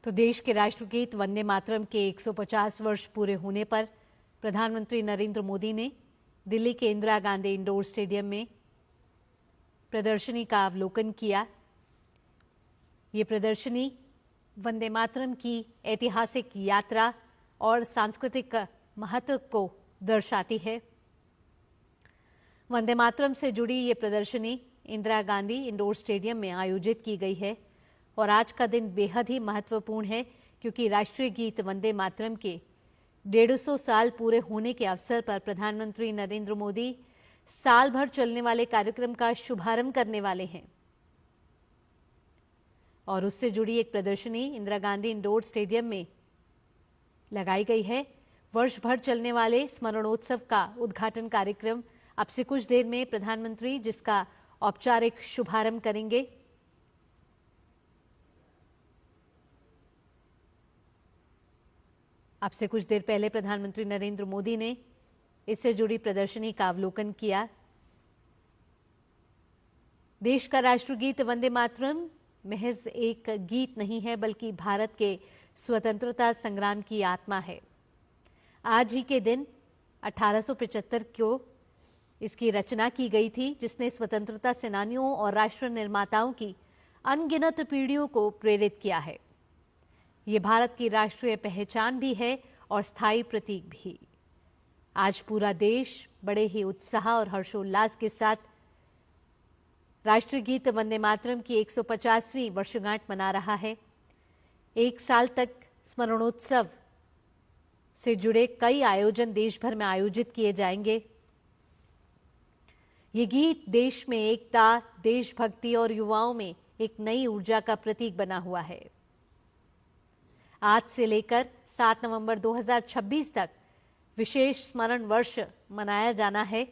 तो देश के राष्ट्रगीत वंदे मातरम के 150 वर्ष पूरे होने पर प्रधानमंत्री नरेंद्र मोदी ने दिल्ली के इंदिरा गांधी इंडोर स्टेडियम में प्रदर्शनी का अवलोकन किया। ये प्रदर्शनी वंदे मातरम की ऐतिहासिक यात्रा और सांस्कृतिक महत्व को दर्शाती है। वंदे मातरम से जुड़ी ये प्रदर्शनी इंदिरा गांधी इंडोर स्टेडियम में आयोजित की गई है और आज का दिन बेहद ही महत्वपूर्ण है क्योंकि राष्ट्रीय गीत वंदे मातरम के 150 साल पूरे होने के अवसर पर प्रधानमंत्री नरेंद्र मोदी साल भर चलने वाले कार्यक्रम का शुभारंभ करने वाले हैं और उससे जुड़ी एक प्रदर्शनी इंदिरा गांधी इंडोर स्टेडियम में लगाई गई है। वर्ष भर चलने वाले स्मरणोत्सव का उद्घाटन कार्यक्रम अब से कुछ देर में प्रधानमंत्री जिसका औपचारिक शुभारंभ करेंगे। अब से कुछ देर पहले प्रधानमंत्री नरेंद्र मोदी ने इससे जुड़ी प्रदर्शनी का अवलोकन किया। देश का राष्ट्रगीत वंदे मातरम महज एक गीत नहीं है बल्कि भारत के स्वतंत्रता संग्राम की आत्मा है। आज ही के दिन 1875 को इसकी रचना की गई थी जिसने स्वतंत्रता सेनानियों और राष्ट्र निर्माताओं की अनगिनत पीढ़ियों को प्रेरित किया है। ये भारत की राष्ट्रीय पहचान भी है और स्थायी प्रतीक भी। आज पूरा देश बड़े ही उत्साह और हर्षोल्लास के साथ राष्ट्रीय गीत वंदे मातरम की 150वीं वर्षगांठ मना रहा है। एक साल तक स्मरणोत्सव से जुड़े कई आयोजन देश भर में आयोजित किए जाएंगे। ये गीत देश में एकता, देशभक्ति और युवाओं में एक नई ऊर्जा का प्रतीक बना हुआ है। आज से लेकर 7 नवंबर 2026 तक विशेष स्मरण वर्ष मनाया जाना है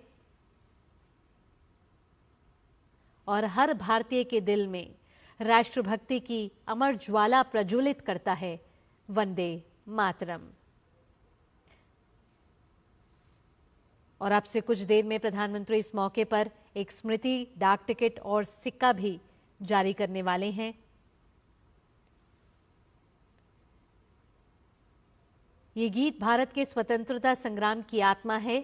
और हर भारतीय के दिल में राष्ट्रभक्ति की अमर ज्वाला प्रज्वलित करता है वंदे मातरम। और अब से कुछ देर में प्रधानमंत्री इस मौके पर एक स्मृति डाक टिकट और सिक्का भी जारी करने वाले हैं। ये गीत भारत के स्वतंत्रता संग्राम की आत्मा है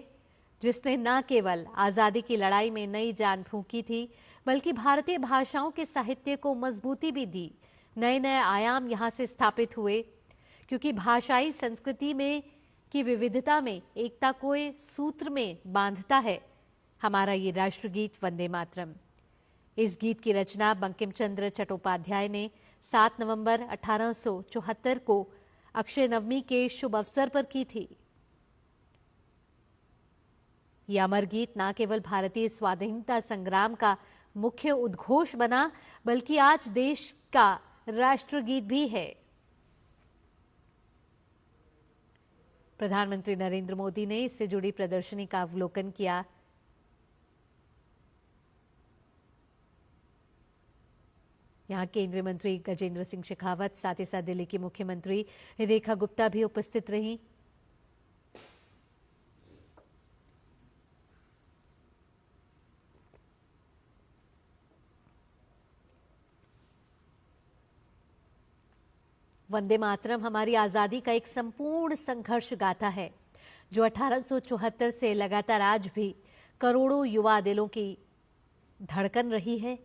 जिसने न केवल आजादी की लड़ाई में नई जान फूंकी थी बल्कि भारतीय भाषाओं के साहित्य को मजबूती भी दी। नए नए आयाम यहां से स्थापित हुए क्योंकि भाषाई संस्कृति में की विविधता में एकता को सूत्र में बांधता है हमारा ये राष्ट्रगीत वंदे मातरम। इस गीत की रचना बंकिम चंद्र चट्टोपाध्याय ने 7 नवंबर 1874 को अक्षय नवमी के शुभ अवसर पर की थी। यह अमर गीत न केवल भारतीय स्वाधीनता संग्राम का मुख्य उद्घोष बना बल्कि आज देश का राष्ट्रगीत भी है। प्रधानमंत्री नरेंद्र मोदी ने इससे जुड़ी प्रदर्शनी का अवलोकन किया। यहाँ केंद्रीय मंत्री गजेंद्र सिंह शेखावत साथ ही साथ दिल्ली की मुख्यमंत्री रेखा गुप्ता भी उपस्थित रहीं। वंदे मातरम हमारी आजादी का एक संपूर्ण संघर्ष गाथा है जो 1874 से लगातार आज भी करोड़ों युवा दिलों की धड़कन रही है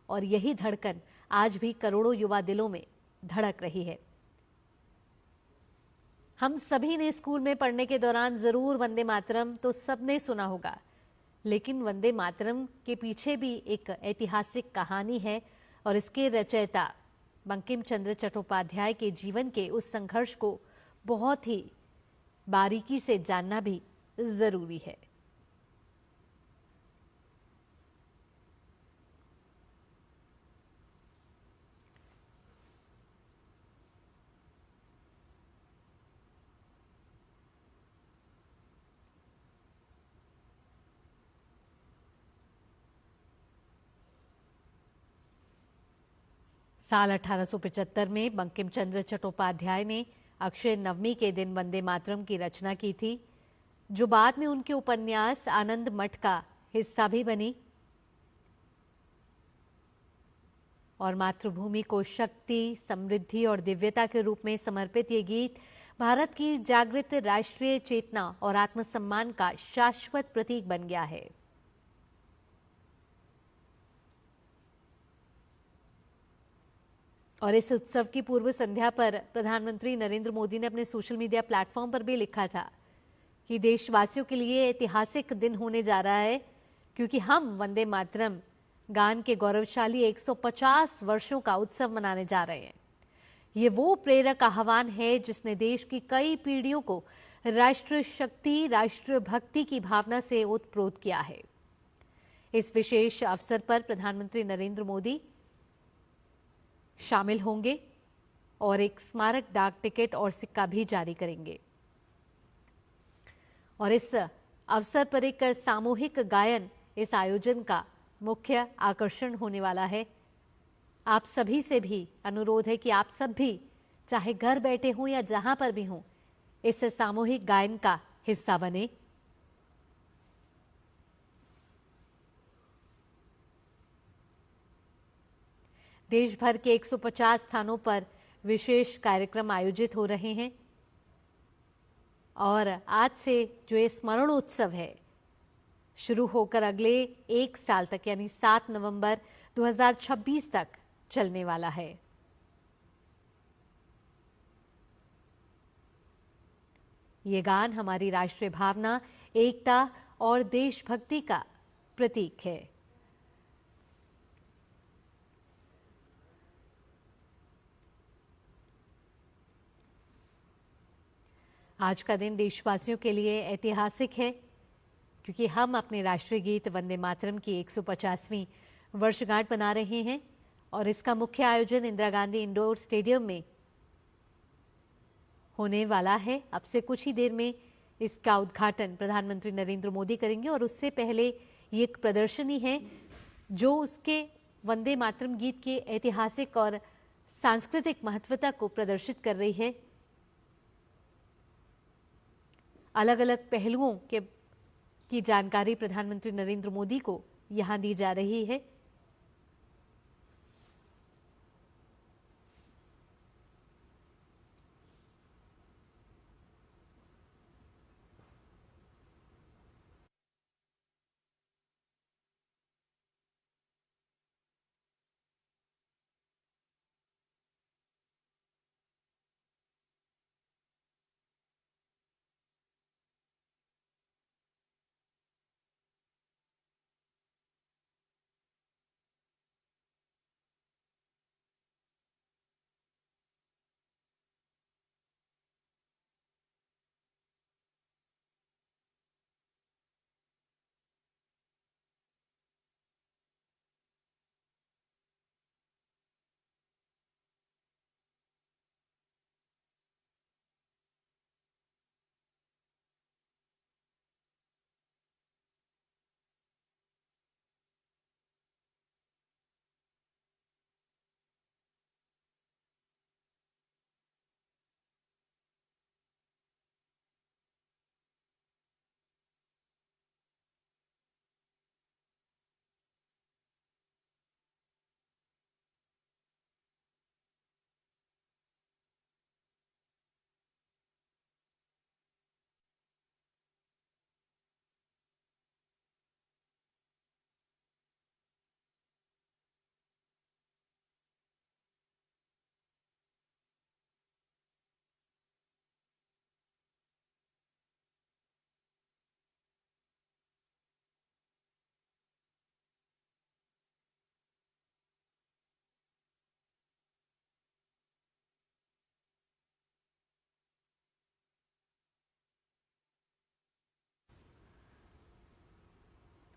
और यही धड़कन आज भी करोड़ों युवा दिलों में धड़क रही है। हम सभी ने स्कूल में पढ़ने के दौरान जरूर वंदे मातरम तो सबने सुना होगा, लेकिन वंदे मातरम के पीछे भी एक ऐतिहासिक कहानी है और इसके रचयिता बंकिम चंद्र चट्टोपाध्याय के जीवन के उस संघर्ष को बहुत ही बारीकी से जानना भी जरूरी है। साल 1875 में बंकिम चंद्र चट्टोपाध्याय ने अक्षय नवमी के दिन वंदे मातरम की रचना की थी जो बाद में उनके उपन्यास आनंद मठ का हिस्सा भी बनी और मातृभूमि को शक्ति, समृद्धि और दिव्यता के रूप में समर्पित ये गीत भारत की जागृत राष्ट्रीय चेतना और आत्मसम्मान का शाश्वत प्रतीक बन गया है। और इस उत्सव की पूर्व संध्या पर प्रधानमंत्री नरेंद्र मोदी ने अपने सोशल मीडिया प्लेटफॉर्म पर भी लिखा था कि देशवासियों के लिए ऐतिहासिक दिन होने जा रहा है, क्योंकि हम वंदे मातरम गान के गौरवशाली 150 वर्षों का उत्सव मनाने जा रहे हैं। ये वो प्रेरक आह्वान है जिसने देश की कई पीढ़ियों को राष्ट्र शक्ति, राष्ट्र भक्ति की भावना से ओतप्रोत किया है। इस विशेष अवसर पर प्रधानमंत्री नरेंद्र मोदी शामिल होंगे और एक स्मारक डाक टिकट और सिक्का भी जारी करेंगे। और इस अवसर पर एक सामूहिक गायन इस आयोजन का मुख्य आकर्षण होने वाला है। आप सभी से भी अनुरोध है कि आप सब भी चाहे घर बैठे हों या जहां पर भी हों, इस सामूहिक गायन का हिस्सा बने। देश भर के 150 स्थानों पर विशेष कार्यक्रम आयोजित हो रहे हैं और आज से जो ये स्मरणोत्सव है शुरू होकर अगले एक साल तक यानी 7 नवंबर 2026 तक चलने वाला है। ये गान हमारी राष्ट्रीय भावना, एकता और देशभक्ति का प्रतीक है। आज का दिन देशवासियों के लिए ऐतिहासिक है, क्योंकि हम अपने राष्ट्रीय गीत वंदे मातरम की 150वीं वर्षगांठ मना रहे हैं और इसका मुख्य आयोजन इंदिरा गांधी इंडोर स्टेडियम में होने वाला है। अब से कुछ ही देर में इसका उद्घाटन प्रधानमंत्री नरेंद्र मोदी करेंगे और उससे पहले ये एक प्रदर्शनी है जो उसके वंदे मातरम गीत के ऐतिहासिक और सांस्कृतिक महत्वता को प्रदर्शित कर रही है। अलग अलग पहलुओं की जानकारी प्रधानमंत्री नरेंद्र मोदी को यहां दी जा रही है।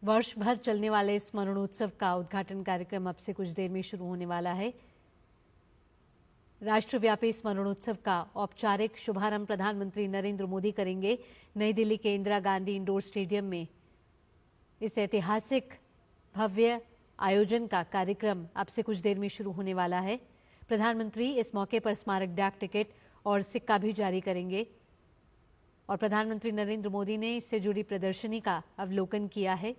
वर्ष भर चलने वाले स्मरणोत्सव का उद्घाटन कार्यक्रम अब से कुछ देर में शुरू होने वाला है। राष्ट्रव्यापी स्मरणोत्सव का औपचारिक शुभारंभ प्रधानमंत्री नरेंद्र मोदी करेंगे। नई दिल्ली के इंदिरा गांधी इंडोर स्टेडियम में इस ऐतिहासिक भव्य आयोजन का कार्यक्रम अब से कुछ देर में शुरू होने वाला है। प्रधानमंत्री इस मौके पर स्मारक डाक टिकट और सिक्का भी जारी करेंगे और प्रधानमंत्री नरेंद्र मोदी ने इससे जुड़ी प्रदर्शनी का अवलोकन किया है।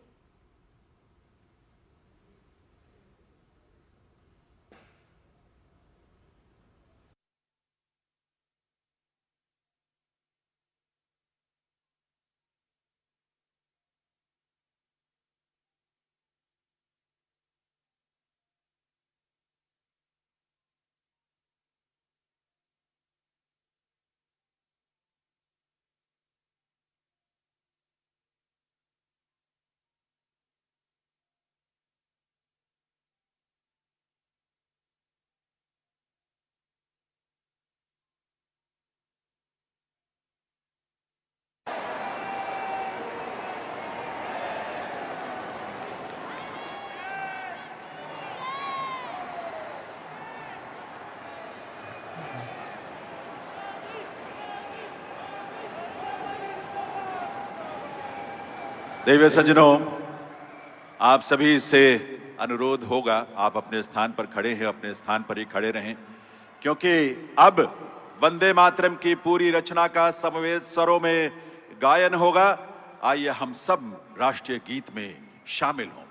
देवी सज्जनों, आप सभी से अनुरोध होगा, आप अपने स्थान पर खड़े हैं, अपने स्थान पर ही खड़े रहें, क्योंकि अब वंदे मातरम की पूरी रचना का समवेत स्वरों में गायन होगा। आइए हम सब राष्ट्रीय गीत में शामिल हों।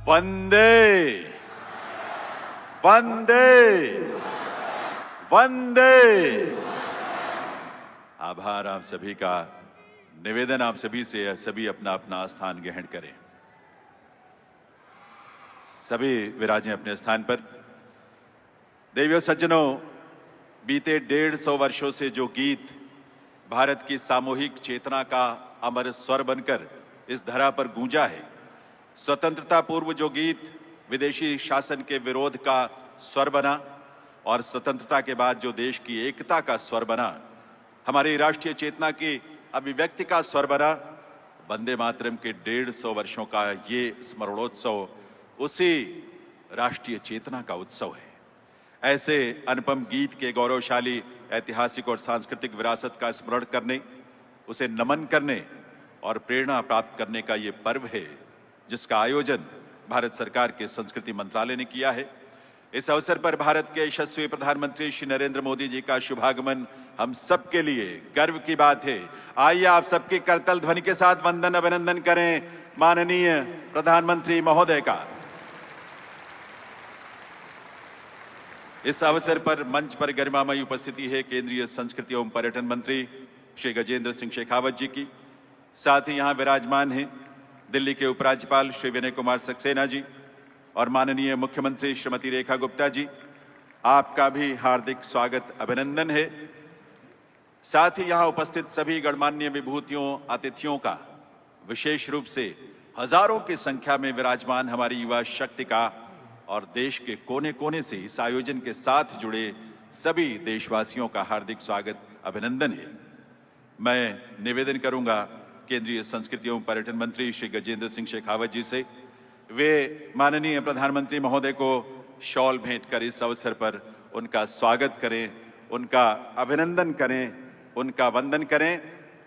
वंदे वंदे वंदे। आभार आप सभी का। निवेदन आप सभी से है, सभी अपना अपना स्थान ग्रहण करें। सभी विराजें अपने स्थान पर। देवियों सज्जनों, बीते 150 वर्षों से जो गीत भारत की सामूहिक चेतना का अमर स्वर बनकर इस धरा पर गूंजा है, स्वतंत्रता पूर्व जो गीत विदेशी शासन के विरोध का स्वर बना और स्वतंत्रता के बाद जो देश की एकता का स्वर बना, हमारी राष्ट्रीय चेतना की अभिव्यक्ति का स्वर बना, वंदे मातरम के 150 वर्षों का ये स्मरणोत्सव उसी राष्ट्रीय चेतना का उत्सव है। ऐसे अनुपम गीत के गौरवशाली ऐतिहासिक और सांस्कृतिक विरासत का स्मरण करने, उसे नमन करने और प्रेरणा प्राप्त करने का ये पर्व है, जिसका आयोजन भारत सरकार के संस्कृति मंत्रालय ने किया है। इस अवसर पर भारत के यशस्वी प्रधानमंत्री श्री नरेंद्र मोदी जी का शुभागमन हम सबके लिए गर्व की बात है। आइए आप सबकी करतल ध्वनि के साथ वंदन अभिनंदन करें माननीय प्रधानमंत्री महोदय का। इस अवसर पर मंच पर गरिमामयी उपस्थिति है केंद्रीय संस्कृति एवं पर्यटन मंत्री श्री गजेंद्र सिंह शेखावत जी की। साथ ही यहां विराजमान हैं दिल्ली के उपराज्यपाल श्री विनय कुमार सक्सेना जी, और माननीय मुख्यमंत्री श्रीमती रेखा गुप्ता जी, आपका भी हार्दिक स्वागत अभिनंदन है। साथ ही यहां उपस्थित सभी गणमान्य विभूतियों, अतिथियों का, विशेष रूप से हजारों की संख्या में विराजमान हमारी युवा शक्ति का और देश के कोने कोने से इस आयोजन के साथ जुड़े सभी देशवासियों का हार्दिक स्वागत अभिनंदन है। मैं निवेदन करूंगा केंद्रीय संस्कृति एवं पर्यटन मंत्री श्री गजेंद्र सिंह शेखावत जी से, वे माननीय प्रधानमंत्री महोदय को शॉल भेंट कर इस अवसर पर उनका स्वागत करें, उनका अभिनंदन करें, उनका वंदन करें।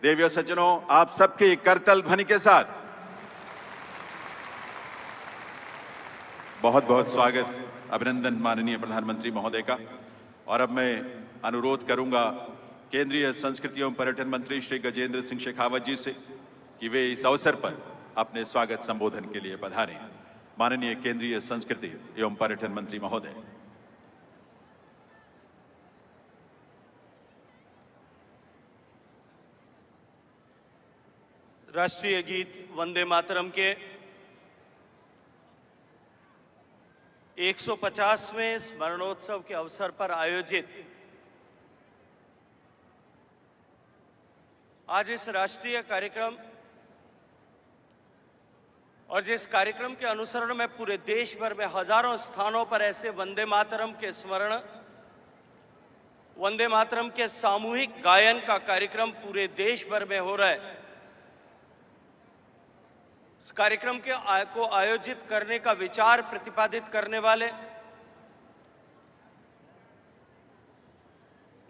देवियों सज्जनों, आप सबके करतल ध्वनि के साथ बहुत बहुत स्वागत अभिनंदन माननीय प्रधानमंत्री महोदय का। और अब मैं अनुरोध करूंगा केंद्रीय संस्कृति एवं पर्यटन मंत्री श्री गजेंद्र सिंह शेखावत जी से कि वे इस अवसर पर अपने स्वागत संबोधन के लिए पधारें। माननीय केंद्रीय संस्कृति एवं पर्यटन मंत्री महोदय। राष्ट्रीय गीत वंदे मातरम के 150वें स्मरणोत्सव के अवसर पर आयोजित आज इस राष्ट्रीय कार्यक्रम और जिस कार्यक्रम के अनुसरण में पूरे देश भर में हजारों स्थानों पर ऐसे वंदे मातरम के स्मरण, वंदे मातरम के सामूहिक गायन का कार्यक्रम पूरे देश भर में हो रहा है। इस कार्यक्रम को आयोजित करने का विचार प्रतिपादित करने वाले,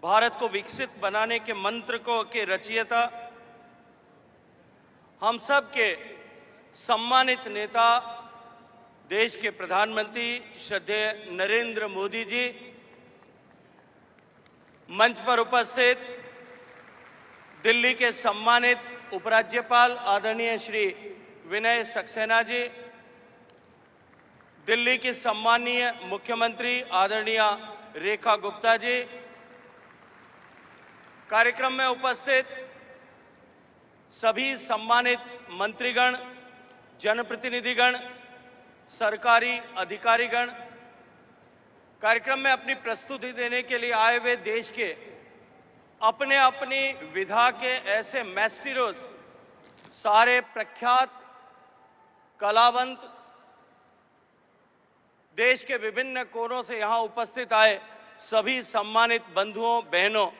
भारत को विकसित बनाने के मंत्र के रचयिता, हम सब के सम्मानित नेता, देश के प्रधानमंत्री श्रद्धेय नरेंद्र मोदी जी, मंच पर उपस्थित दिल्ली के सम्मानित उपराज्यपाल आदरणीय श्री विनय सक्सेना जी, दिल्ली की सम्मानीय मुख्यमंत्री आदरणीय रेखा गुप्ता जी, कार्यक्रम में उपस्थित सभी सम्मानित मंत्रीगण, जनप्रतिनिधिगण, सरकारी अधिकारीगण, कार्यक्रम में अपनी प्रस्तुति देने के लिए आए हुए देश के अपने अपनी विधा के ऐसे मैस्टिरोज, सारे प्रख्यात कलावंत, देश के विभिन्न कोनों से यहां उपस्थित आए सभी सम्मानित बंधुओं, बहनों,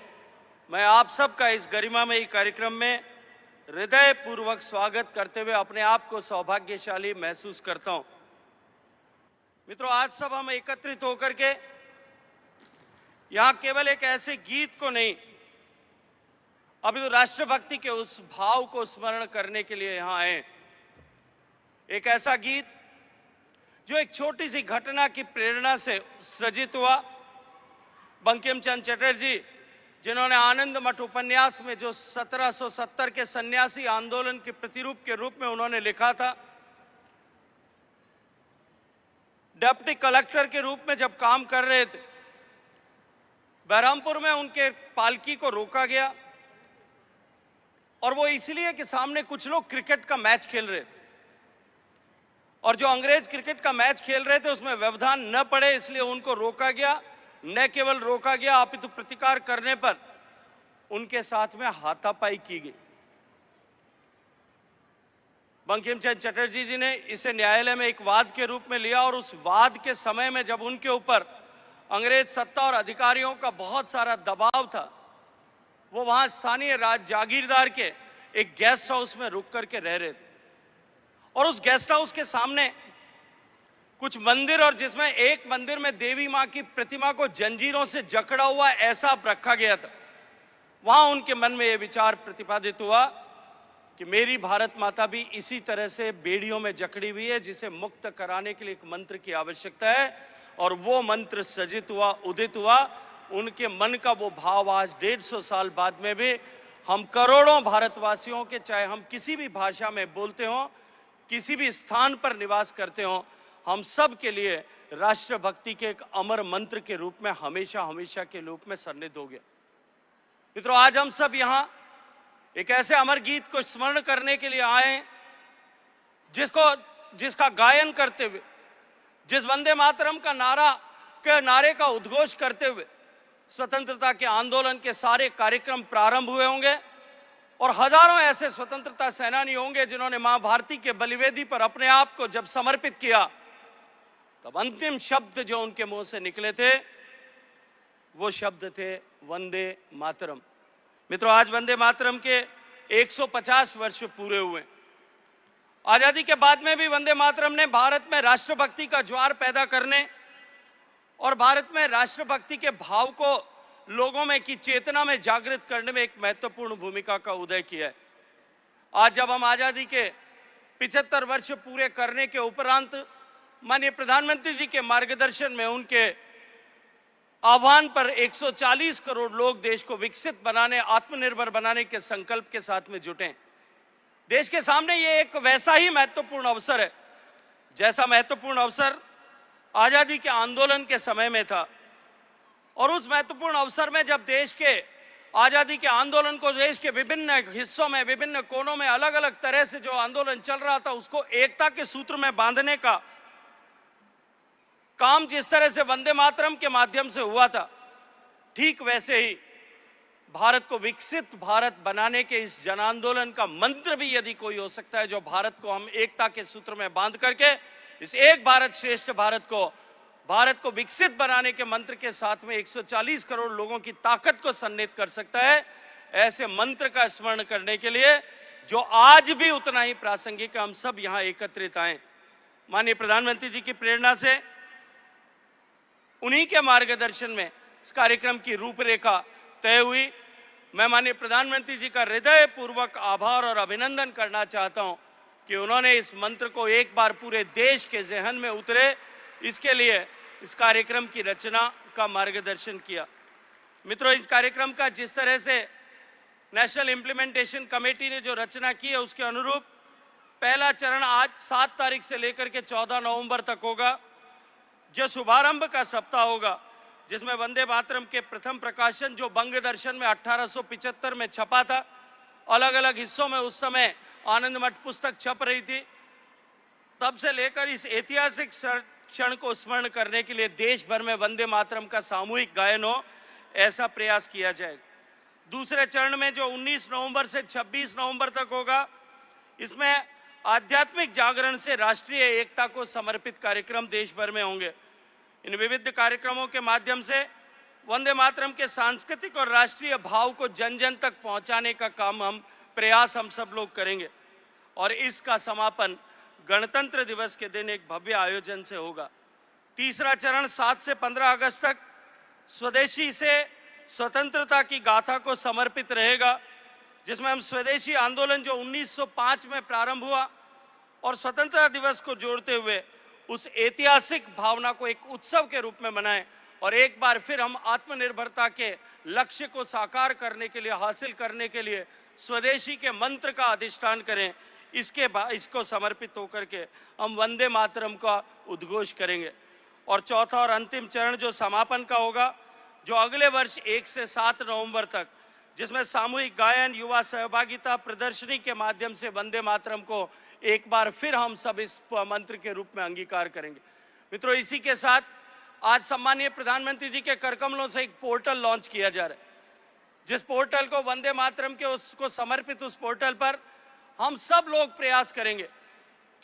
मैं आप सबका इस गरिमामयी कार्यक्रम में हृदयपूर्वक स्वागत करते हुए अपने आप को सौभाग्यशाली महसूस करता हूं। मित्रों, आज सब हम एकत्रित होकर के यहां केवल एक ऐसे गीत को नहीं, अभी तो राष्ट्रभक्ति के उस भाव को स्मरण करने के लिए यहां आए। एक ऐसा गीत जो एक छोटी सी घटना की प्रेरणा से सृजित हुआ। बंकिम चंद्र चटर्जी, जिन्होंने आनंद मठ उपन्यास में जो 1770 के सन्यासी आंदोलन के प्रतिरूप के रूप में उन्होंने लिखा था, डिप्टी कलेक्टर के रूप में जब काम कर रहे थे, बहरामपुर में उनके पालकी को रोका गया और वो इसलिए कि सामने कुछ लोग क्रिकेट का मैच खेल रहे थे और जो अंग्रेज क्रिकेट का मैच खेल रहे थे उसमें व्यवधान न पड़े, इसलिए उनको रोका गया। न केवल रोका गया, अपितु प्रतिकार करने पर उनके साथ में हाथापाई की गई। बंकिम चंद्र चटर्जी जी ने इसे न्यायालय में एक वाद के रूप में लिया और उस वाद के समय में जब उनके ऊपर अंग्रेज सत्ता और अधिकारियों का बहुत सारा दबाव था, वो वहां स्थानीय जागीरदार के एक गेस्ट हाउस में रुक करके रह रहे थे और उस गेस्ट हाउस के सामने कुछ मंदिर, और जिसमें एक मंदिर में देवी मां की प्रतिमा को जंजीरों से जकड़ा हुआ ऐसा रखा गया था, वहां उनके मन में यह विचार प्रतिपादित हुआ कि मेरी भारत माता भी इसी तरह से बेड़ियों में जकड़ी हुई है, जिसे मुक्त कराने के लिए एक मंत्र की आवश्यकता है। और वो मंत्र सृजित हुआ, उदित हुआ। उनके मन का वो भाव आज 150 साल बाद में भी हम करोड़ों भारतवासियों के, चाहे हम किसी भी भाषा में बोलते हो, किसी भी स्थान पर निवास करते हो, हम सब के लिए राष्ट्रभक्ति के एक अमर मंत्र के रूप में हमेशा हमेशा के रूप में सन्निध हो गया। मित्रों, आज हम सब यहां एक ऐसे अमर गीत को स्मरण करने के लिए आए जिसका गायन करते हुए जिस वंदे मातरम का नारे का उद्घोष करते हुए स्वतंत्रता के आंदोलन के सारे कार्यक्रम प्रारंभ हुए होंगे और हजारों ऐसे स्वतंत्रता सेनानी होंगे जिन्होंने मां भारती के बलिवेदी पर अपने आप को जब समर्पित किया, तब अंतिम शब्द जो उनके मुंह से निकले थे वो शब्द थे वंदे मातरम। मित्रों, आज वंदे मातरम के 150 वर्ष पूरे हुए। आजादी के बाद में भी वंदे मातरम ने भारत में राष्ट्रभक्ति का ज्वार पैदा करने और भारत में राष्ट्रभक्ति के भाव को लोगों में की चेतना में जागृत करने में एक महत्वपूर्ण भूमिका का उदय किया है। आज जब हम आजादी के 75 वर्ष पूरे करने के उपरांत माननीय प्रधानमंत्री जी के मार्गदर्शन में उनके आह्वान पर 140 करोड़ लोग देश को विकसित बनाने, आत्मनिर्भर बनाने के संकल्प के साथ में जुटे। देश के सामने ये एक वैसा ही महत्वपूर्ण अवसर है जैसा महत्वपूर्ण अवसर आजादी के आंदोलन के समय में था। और उस महत्वपूर्ण अवसर में जब देश के आजादी के आंदोलन को देश के विभिन्न हिस्सों में, विभिन्न कोनों में अलग अलग तरह से जो आंदोलन चल रहा था उसको एकता के सूत्र में बांधने का काम जिस तरह से वंदे मातरम के माध्यम से हुआ था, ठीक वैसे ही भारत को विकसित भारत बनाने के इस जन आंदोलन का मंत्र भी यदि कोई हो सकता है, जो भारत को हम एकता के सूत्र में बांध करके इस एक भारत श्रेष्ठ भारत को विकसित बनाने के मंत्र के साथ में 140 करोड़ लोगों की ताकत को सन्निहित कर सकता है, ऐसे मंत्र का स्मरण करने के लिए जो आज भी उतना ही प्रासंगिक है, हम सब यहां एकत्रित आए। माननीय प्रधानमंत्री जी की प्रेरणा से, उन्हीं के मार्गदर्शन में इस कार्यक्रम की रूपरेखा तय हुई। मैं माननीय प्रधानमंत्री जी का हृदय पूर्वक आभार और अभिनंदन करना चाहता हूं कि उन्होंने इस मंत्र को एक बार पूरे देश के ज़हन में उतरे, इसके लिए इस कार्यक्रम की रचना का मार्गदर्शन किया। मित्रों, इस कार्यक्रम का जिस तरह से नेशनल इम्प्लीमेंटेशन कमेटी ने जो रचना की है उसके अनुरूप पहला चरण आज 7 तारीख से लेकर के 14 नवंबर तक होगा, जो शुभारंभ का सप्ताह होगा, जिसमें वंदे मातरम के प्रथम प्रकाशन जो बंग दर्शन में 1875 में छपा था, अलग अलग हिस्सों में उस समय आनंद मठ पुस्तक छप रही थी, तब से लेकर इस ऐतिहासिक क्षण को स्मरण करने के लिए देश भर में वंदे मातरम का सामूहिक गायन हो, ऐसा प्रयास किया जाएगा। दूसरे चरण में जो 19 नवंबर से 26 नवंबर तक होगा, इसमें आध्यात्मिक जागरण से राष्ट्रीय एकता को समर्पित कार्यक्रम देश भर में होंगे। इन विविध कार्यक्रमों के माध्यम से वंदे मातरम के सांस्कृतिक और राष्ट्रीय भाव को जन जन तक पहुंचाने का काम हम सब लोग करेंगे और इसका समापन गणतंत्र दिवस के दिन एक भव्य आयोजन से होगा। तीसरा चरण 7 से 15 अगस्त तक स्वदेशी से स्वतंत्रता की गाथा को समर्पित रहेगा, जिसमें हम स्वदेशी आंदोलन जो 1905 में प्रारंभ हुआ और स्वतंत्रता दिवस को जोड़ते हुए उस ऐतिहासिक भावना को एक उत्सव के रूप में मनाएं और एक बार फिर हम आत्मनिर्भरता के लक्ष्य को साकार करने के लिए, हासिल करने के लिए स्वदेशी के मंत्र का अधिष्ठान करें। इसको समर्पित होकर के हम वंदे मातरम का उद्घोष करेंगे। और चौथा और अंतिम चरण जो समापन का होगा, जो अगले वर्ष 1 से 7 नवंबर तक, जिसमें सामूहिक गायन, युवा सहभागिता, प्रदर्शनी के माध्यम से वंदे मातरम को एक बार फिर हम सब इस मंत्र के रूप में अंगीकार करेंगे। मित्रों, इसी के साथ आज सम्मानीय प्रधानमंत्री जी के करकमलों से एक पोर्टल लॉन्च किया जा रहा है, जिस पोर्टल को वंदे मातरम के उसको समर्पित उस पोर्टल पर हम सब लोग प्रयास करेंगे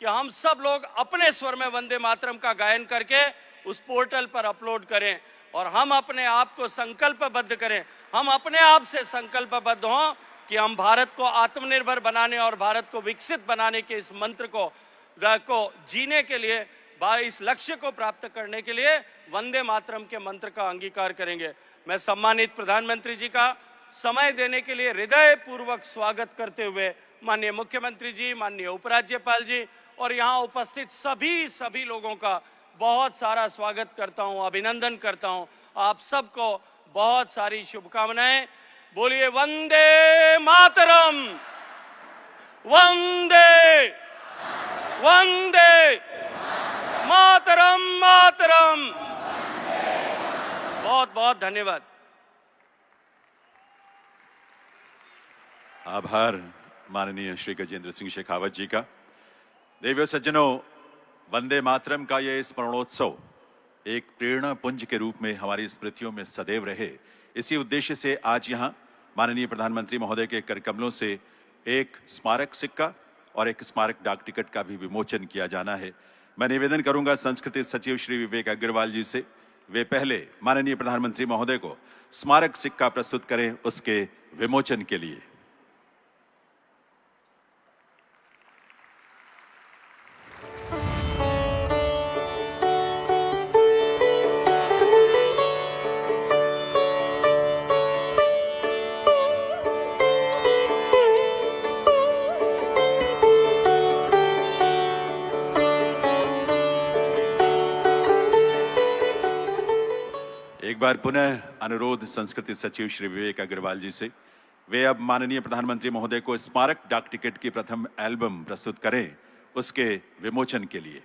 कि हम सब लोग अपने स्वर में वंदे मातरम का गायन करके उस पोर्टल पर अपलोड करें और हम अपने आप को संकल्पबद्ध करें, हम अपने आप से संकल्पबद्ध हों कि हम भारत को आत्मनिर्भर बनाने और भारत को विकसित बनाने के इस मंत्र को जीने के लिए, इस लक्ष्य को प्राप्त करने के लिए वंदे मातरम के मंत्र का अंगीकार करेंगे। मैं सम्मानित प्रधानमंत्री जी का समय देने के लिए हृदय पूर्वक स्वागत करते हुए माननीय मुख्यमंत्री जी, माननीय उपराज्यपाल जी और यहाँ उपस्थित सभी लोगों का बहुत सारा स्वागत करता हूँ, अभिनंदन करता हूँ। आप सबको बहुत सारी शुभकामनाएं। बोलिए वंदे मातरम, वंदे वंदे मातरम, मातरम। बहुत बहुत धन्यवाद। आभार माननीय श्री गजेंद्र सिंह शेखावत जी का। देवियों सज्जनों, वंदे मातरम का ये स्मरणोत्सव एक प्रेरणा पुंज के रूप में हमारी स्मृतियों में सदैव रहे, इसी उद्देश्य से आज यहां माननीय प्रधानमंत्री महोदय के करकमलों से एक स्मारक सिक्का और एक स्मारक डाक टिकट का भी विमोचन किया जाना है। मैं निवेदन करूंगा संस्कृति सचिव श्री विवेक अग्रवाल जी से, वे पहले माननीय प्रधानमंत्री महोदय को स्मारक सिक्का प्रस्तुत करें उसके विमोचन के लिए। एक बार पुनः अनुरोध संस्कृति सचिव श्री विवेक अग्रवाल जी से, वे अब माननीय प्रधानमंत्री महोदय को स्मारक डाक टिकट की प्रथम एल्बम प्रस्तुत करें उसके विमोचन के लिए।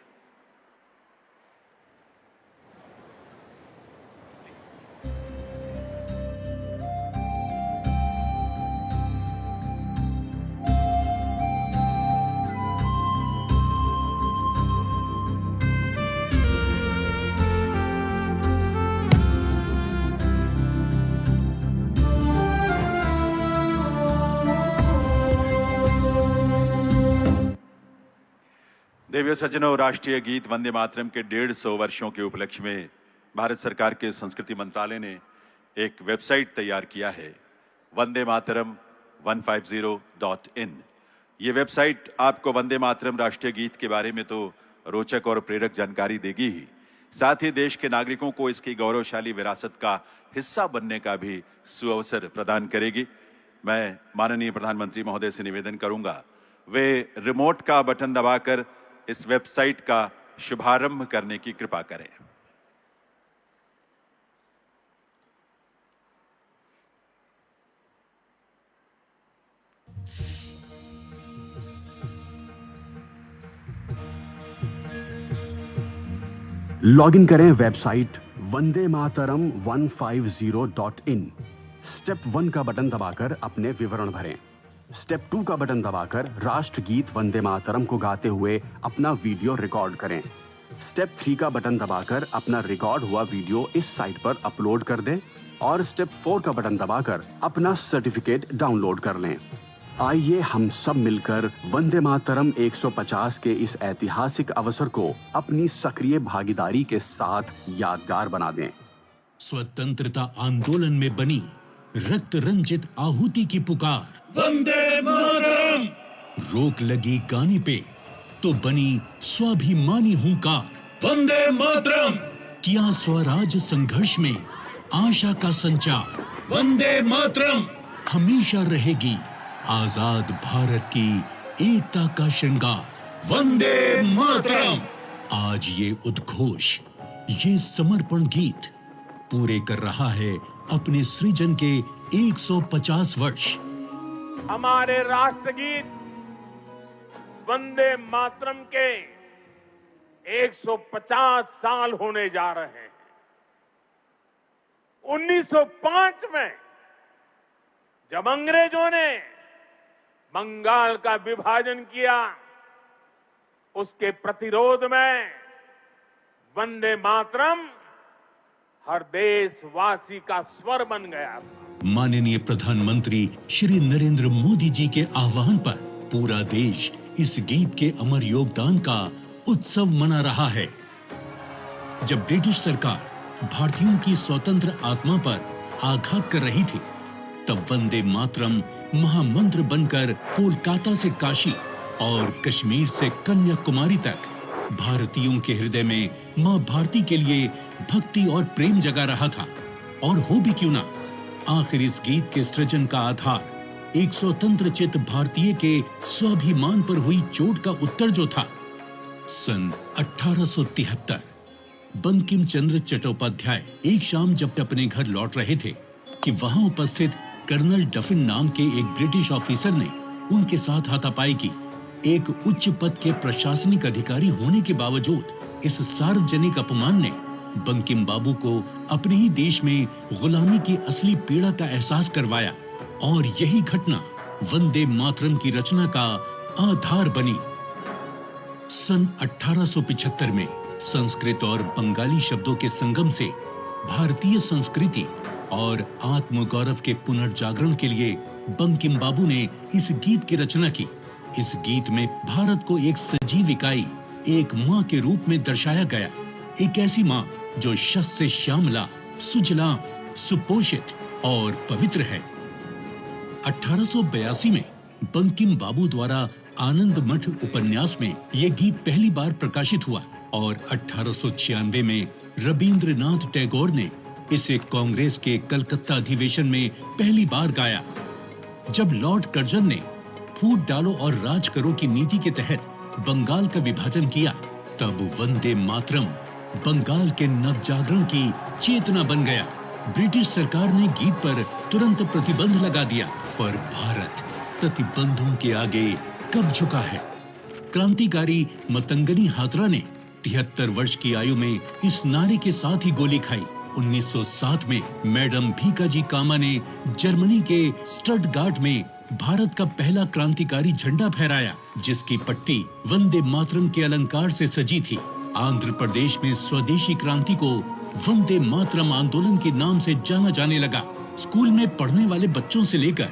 देवियों सज्जनों, राष्ट्रीय गीत वंदे मातरम के 150 वर्षों के उपलक्ष्य में भारत सरकार के संस्कृति मंत्रालय ने एक वेबसाइट तैयार किया है, वंदे मातरम 150.in। ये वेबसाइट आपको वंदे मातरम राष्ट्रीय गीत के बारे में तो रोचक और प्रेरक जानकारी देगी ही, साथ ही देश के नागरिकों को इसकी गौरवशाली विरासत का हिस्सा बनने का भी सुअवसर प्रदान करेगी। मैं माननीय प्रधानमंत्री महोदय से निवेदन करूंगा, वे रिमोट का बटन दबाकर इस वेबसाइट का शुभारंभ करने की कृपा करें। लॉगिन करें website Vande Mataram 150.in। Step 1 का बटन दबाकर अपने विवरण भरें। स्टेप 2 का बटन दबाकर राष्ट्र गीत वंदे मातरम को गाते हुए अपना वीडियो रिकॉर्ड करें। स्टेप 3 का बटन दबाकर अपना रिकॉर्ड हुआ वीडियो इस साइट पर अपलोड कर दें और स्टेप 4 का बटन दबाकर अपना सर्टिफिकेट डाउनलोड कर लें। आइए हम सब मिलकर वंदे मातरम 150 के इस ऐतिहासिक अवसर को अपनी सक्रिय भागीदारी के साथ यादगार बना दें। स्वतंत्रता आंदोलन में बनी रक्त रंजित आहुति की पुकार वंदे मातरम। रोक लगी गाने पे तो बनी स्वाभिमानी हुंकार वंदे मातरम। किया स्वराज संघर्ष में आशा का संचार वंदे मातरम। हमेशा रहेगी आजाद भारत की एकता का श्रृंगार वंदे मातरम। आज ये उद्घोष, ये समर्पण गीत पूरे कर रहा है अपने सृजन के 150 वर्ष। हमारे राष्ट्रगीत वंदे मातरम के 150 साल होने जा रहे हैं। 1905 में जब अंग्रेजों ने बंगाल का विभाजन किया, उसके प्रतिरोध में वंदे मातरम हर देशवासी का स्वर बन गया। माननीय प्रधानमंत्री श्री नरेंद्र मोदी जी के आह्वान पर पूरा देश इस गीत के अमर योगदान का उत्सव मना रहा है। जब ब्रिटिश सरकार भारतीयों की स्वतंत्र आत्मा पर आघात कर रही थी, तब वंदे मातरम महामंत्र बनकर कोलकाता से काशी और कश्मीर से कन्याकुमारी तक भारतीयों के हृदय में मां भारती के लिए भक्ति और प्रेम जगा रहा था। और हो भी क्यों ना, आखिर इस गीत के सृजन का आधार एक स्वतंत्र चित्त भारतीय के स्वाभिमान पर हुई चोट का उत्तर जो था। सन 1873 बंकिम चंद्र चट्टोपाध्याय एक शाम जब अपने घर लौट रहे थे कि वहां उपस्थित कर्नल डफिन नाम के एक ब्रिटिश ऑफिसर ने उनके साथ हाथापाई की। एक उच्च पद के प्रशासनिक अधिकारी होने के बावजूद इस सार्वजनिक अपमान ने बंकिम बाबू को अपने ही देश में गुलामी की असली पीड़ा का एहसास करवाया और यही घटना वंदे मातरम की रचना का आधार बनी। सन 1875 में संस्कृत और बंगाली शब्दों के संगम से भारतीय संस्कृति और आत्मगौरव के पुनर्जागरण के लिए बंकिम बाबू ने इस गीत की रचना की। इस गीत में भारत को एक सजीव इकाई, एक माँ के रूप में दर्शाया गया। एक ऐसी माँ जो शस्य से श्यामला, सुजला, सुपोषित और पवित्र है। 1882 में बंकिम बाबू द्वारा आनंद मठ उपन्यास में यह गीत पहली बार प्रकाशित हुआ और 1896 में रविंद्रनाथ टैगोर ने इसे कांग्रेस के कलकत्ता अधिवेशन में पहली बार गाया। जब लॉर्ड कर्जन ने फूट डालो और राज करो की नीति के तहत बंगाल का विभाजन किया, तब वंदे मातरम बंगाल के नवजागरण की चेतना बन गया। ब्रिटिश सरकार ने गीत पर तुरंत प्रतिबंध लगा दिया, पर भारत प्रतिबंधों के आगे कब झुका है। क्रांतिकारी मतंगनी हाजरा ने 73 वर्ष की आयु में इस नारे के साथ ही गोली खाई। 1907 में मैडम भीकाजी कामा ने जर्मनी के स्टटगार्ट में भारत का पहला क्रांतिकारी झंडा फहराया, जिसकी पट्टी वंदे मातरम के अलंकार से सजी थी। आंध्र प्रदेश में स्वदेशी क्रांति को वंदे मातरम आंदोलन के नाम से जाना जाने लगा। स्कूल में पढ़ने वाले बच्चों से लेकर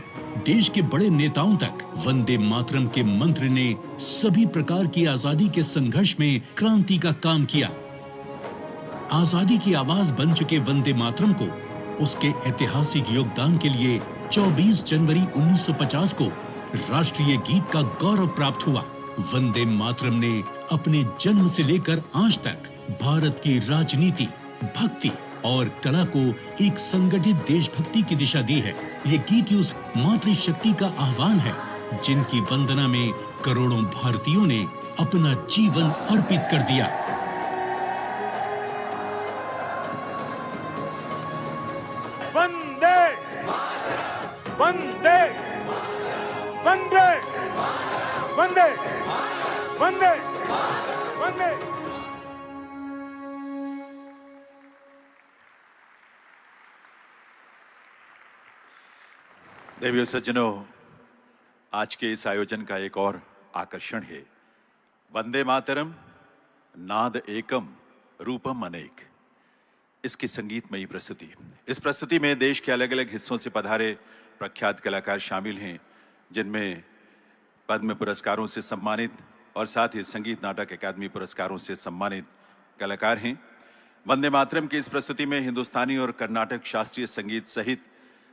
देश के बड़े नेताओं तक वंदे मातरम के मंत्र ने सभी प्रकार की आजादी के संघर्ष में क्रांति का काम किया। आजादी की आवाज बन चुके वंदे मातरम को उसके ऐतिहासिक योगदान के लिए 24 जनवरी 1950 को राष्ट्रीय गीत का गौरव प्राप्त हुआ। वंदे मातरम ने अपने जन्म से लेकर आज तक भारत की राजनीति, भक्ति और कला को एक संगठित देशभक्ति की दिशा दी है। ये गीत उस मातृशक्ति का आह्वान है जिनकी वंदना में करोड़ों भारतीयों ने अपना जीवन अर्पित कर दिया। वंदे वंदे वंदे वंदे वंदे वंदे। देवियों सज्जनों, आज के इस आयोजन का एक और आकर्षण है वंदे मातरम नाद एकम रूपम अनेक, इसकी संगीतमयी प्रस्तुति। इस प्रस्तुति में देश के अलग अलग हिस्सों से पधारे प्रख्यात कलाकार शामिल हैं, जिनमें पद्म पुरस्कारों से सम्मानित और साथ ही संगीत नाटक अकादमी पुरस्कारों से सम्मानित कलाकार हैं। वंदे मातरम की इस प्रस्तुति में हिंदुस्तानी और कर्नाटक शास्त्रीय संगीत सहित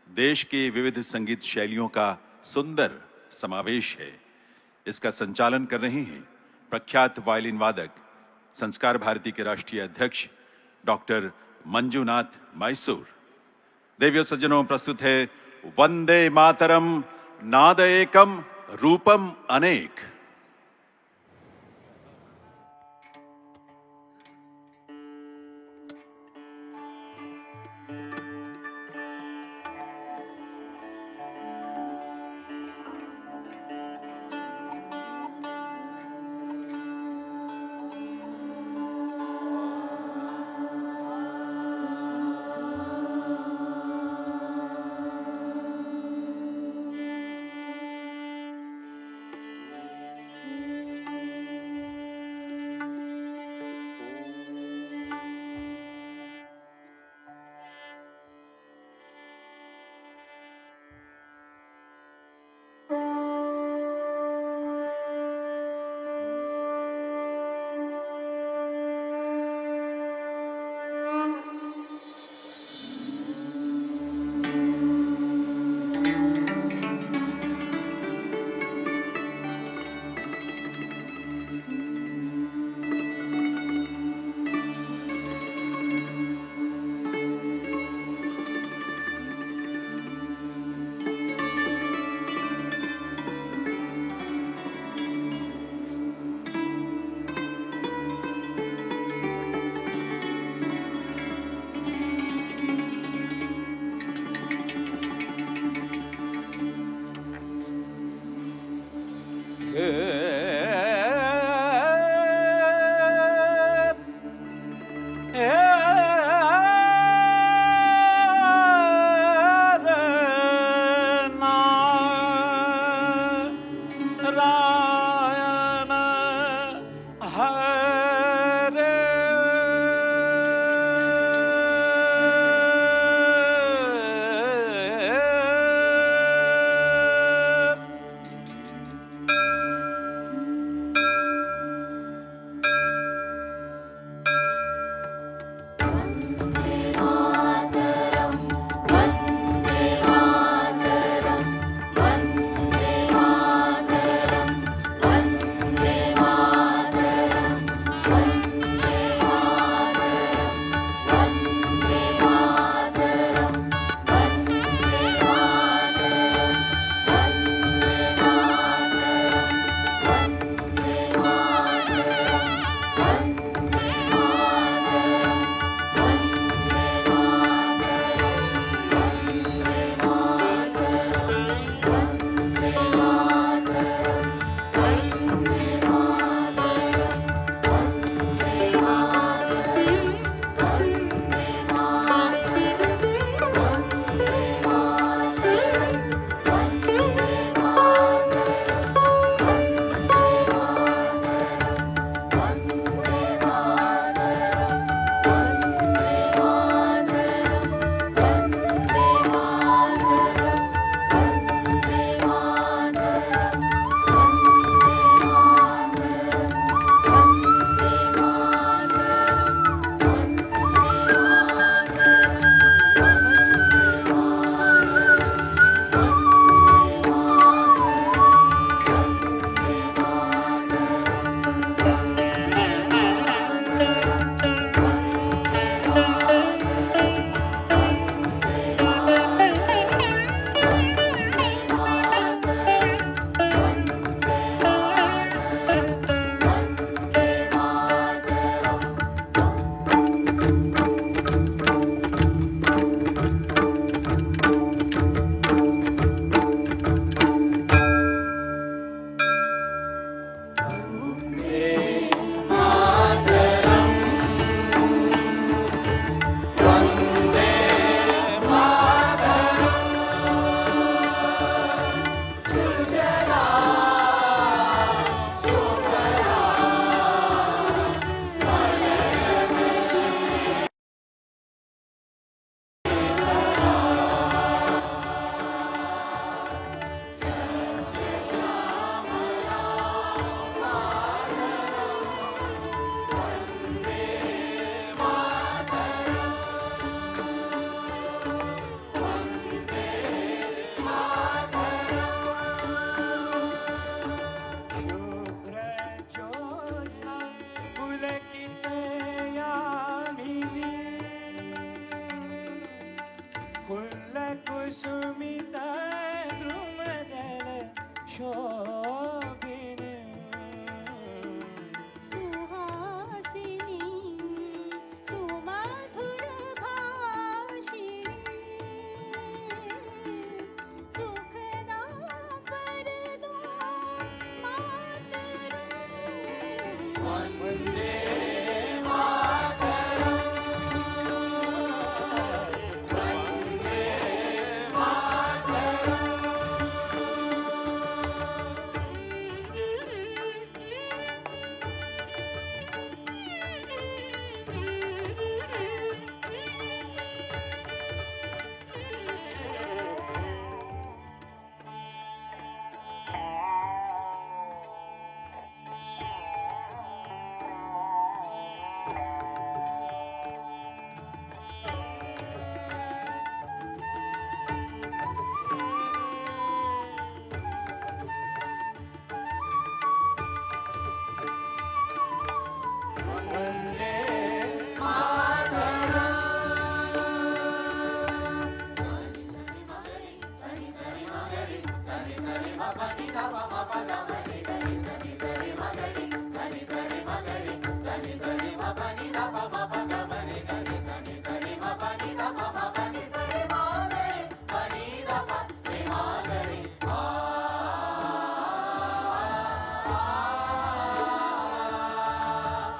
देश के विविध संगीत शैलियों का सुंदर समावेश है। इसका संचालन कर रहे हैं प्रख्यात वायलिन वादक, संस्कार भारती के राष्ट्रीय अध्यक्ष डॉक्टर मंजुनाथ मैसूर। देवियों सज्जनों, प्रस्तुत है वंदे मातरम नाद एकम रूपम अनेक।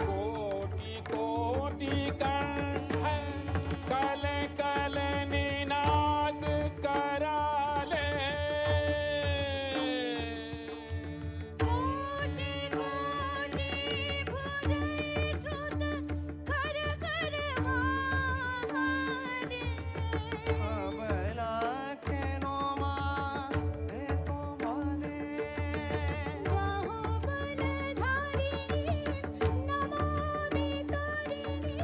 कोटि कोटि कंठ कल कल निनाद कराले कोटि कोटि भुजै श्रुत कर कर वाहने बाहुबलधारिणी नमामि तारिणी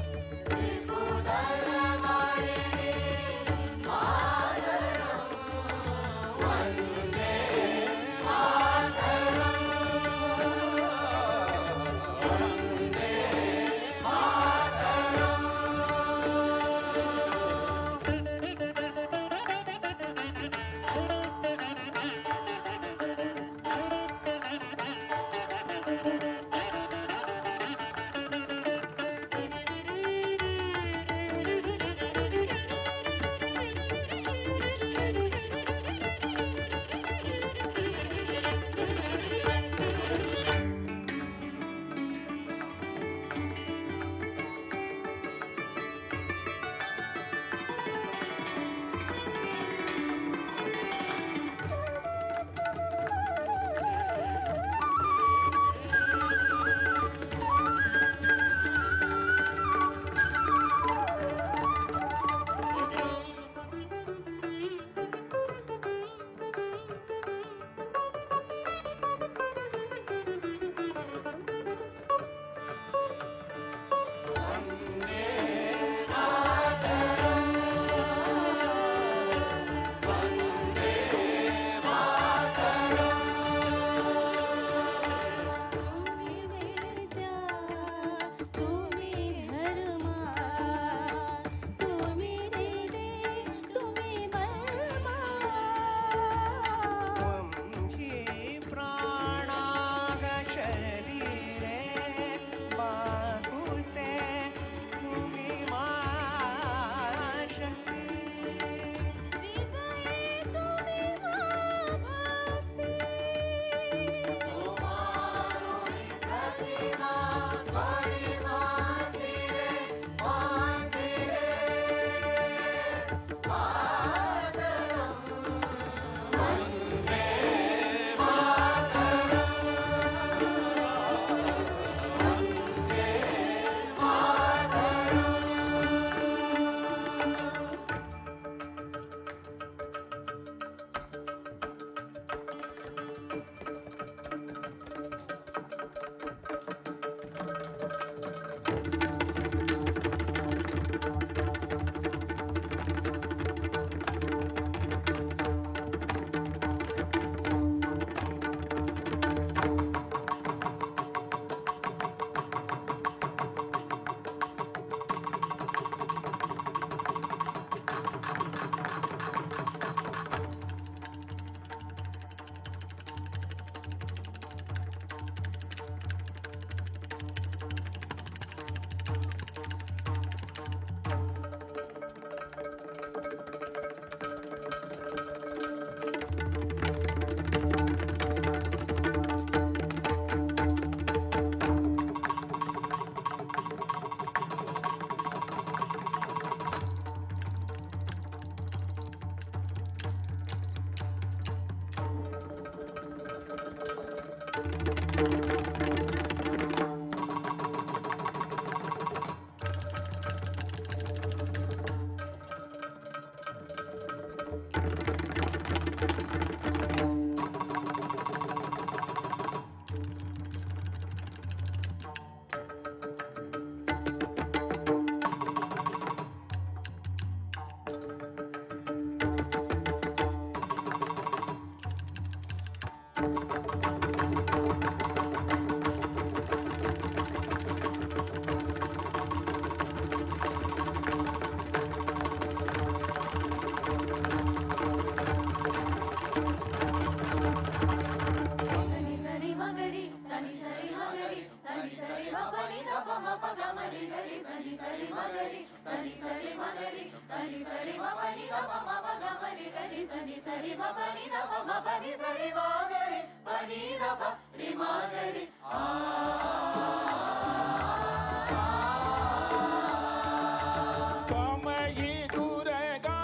कमयि दुर्गा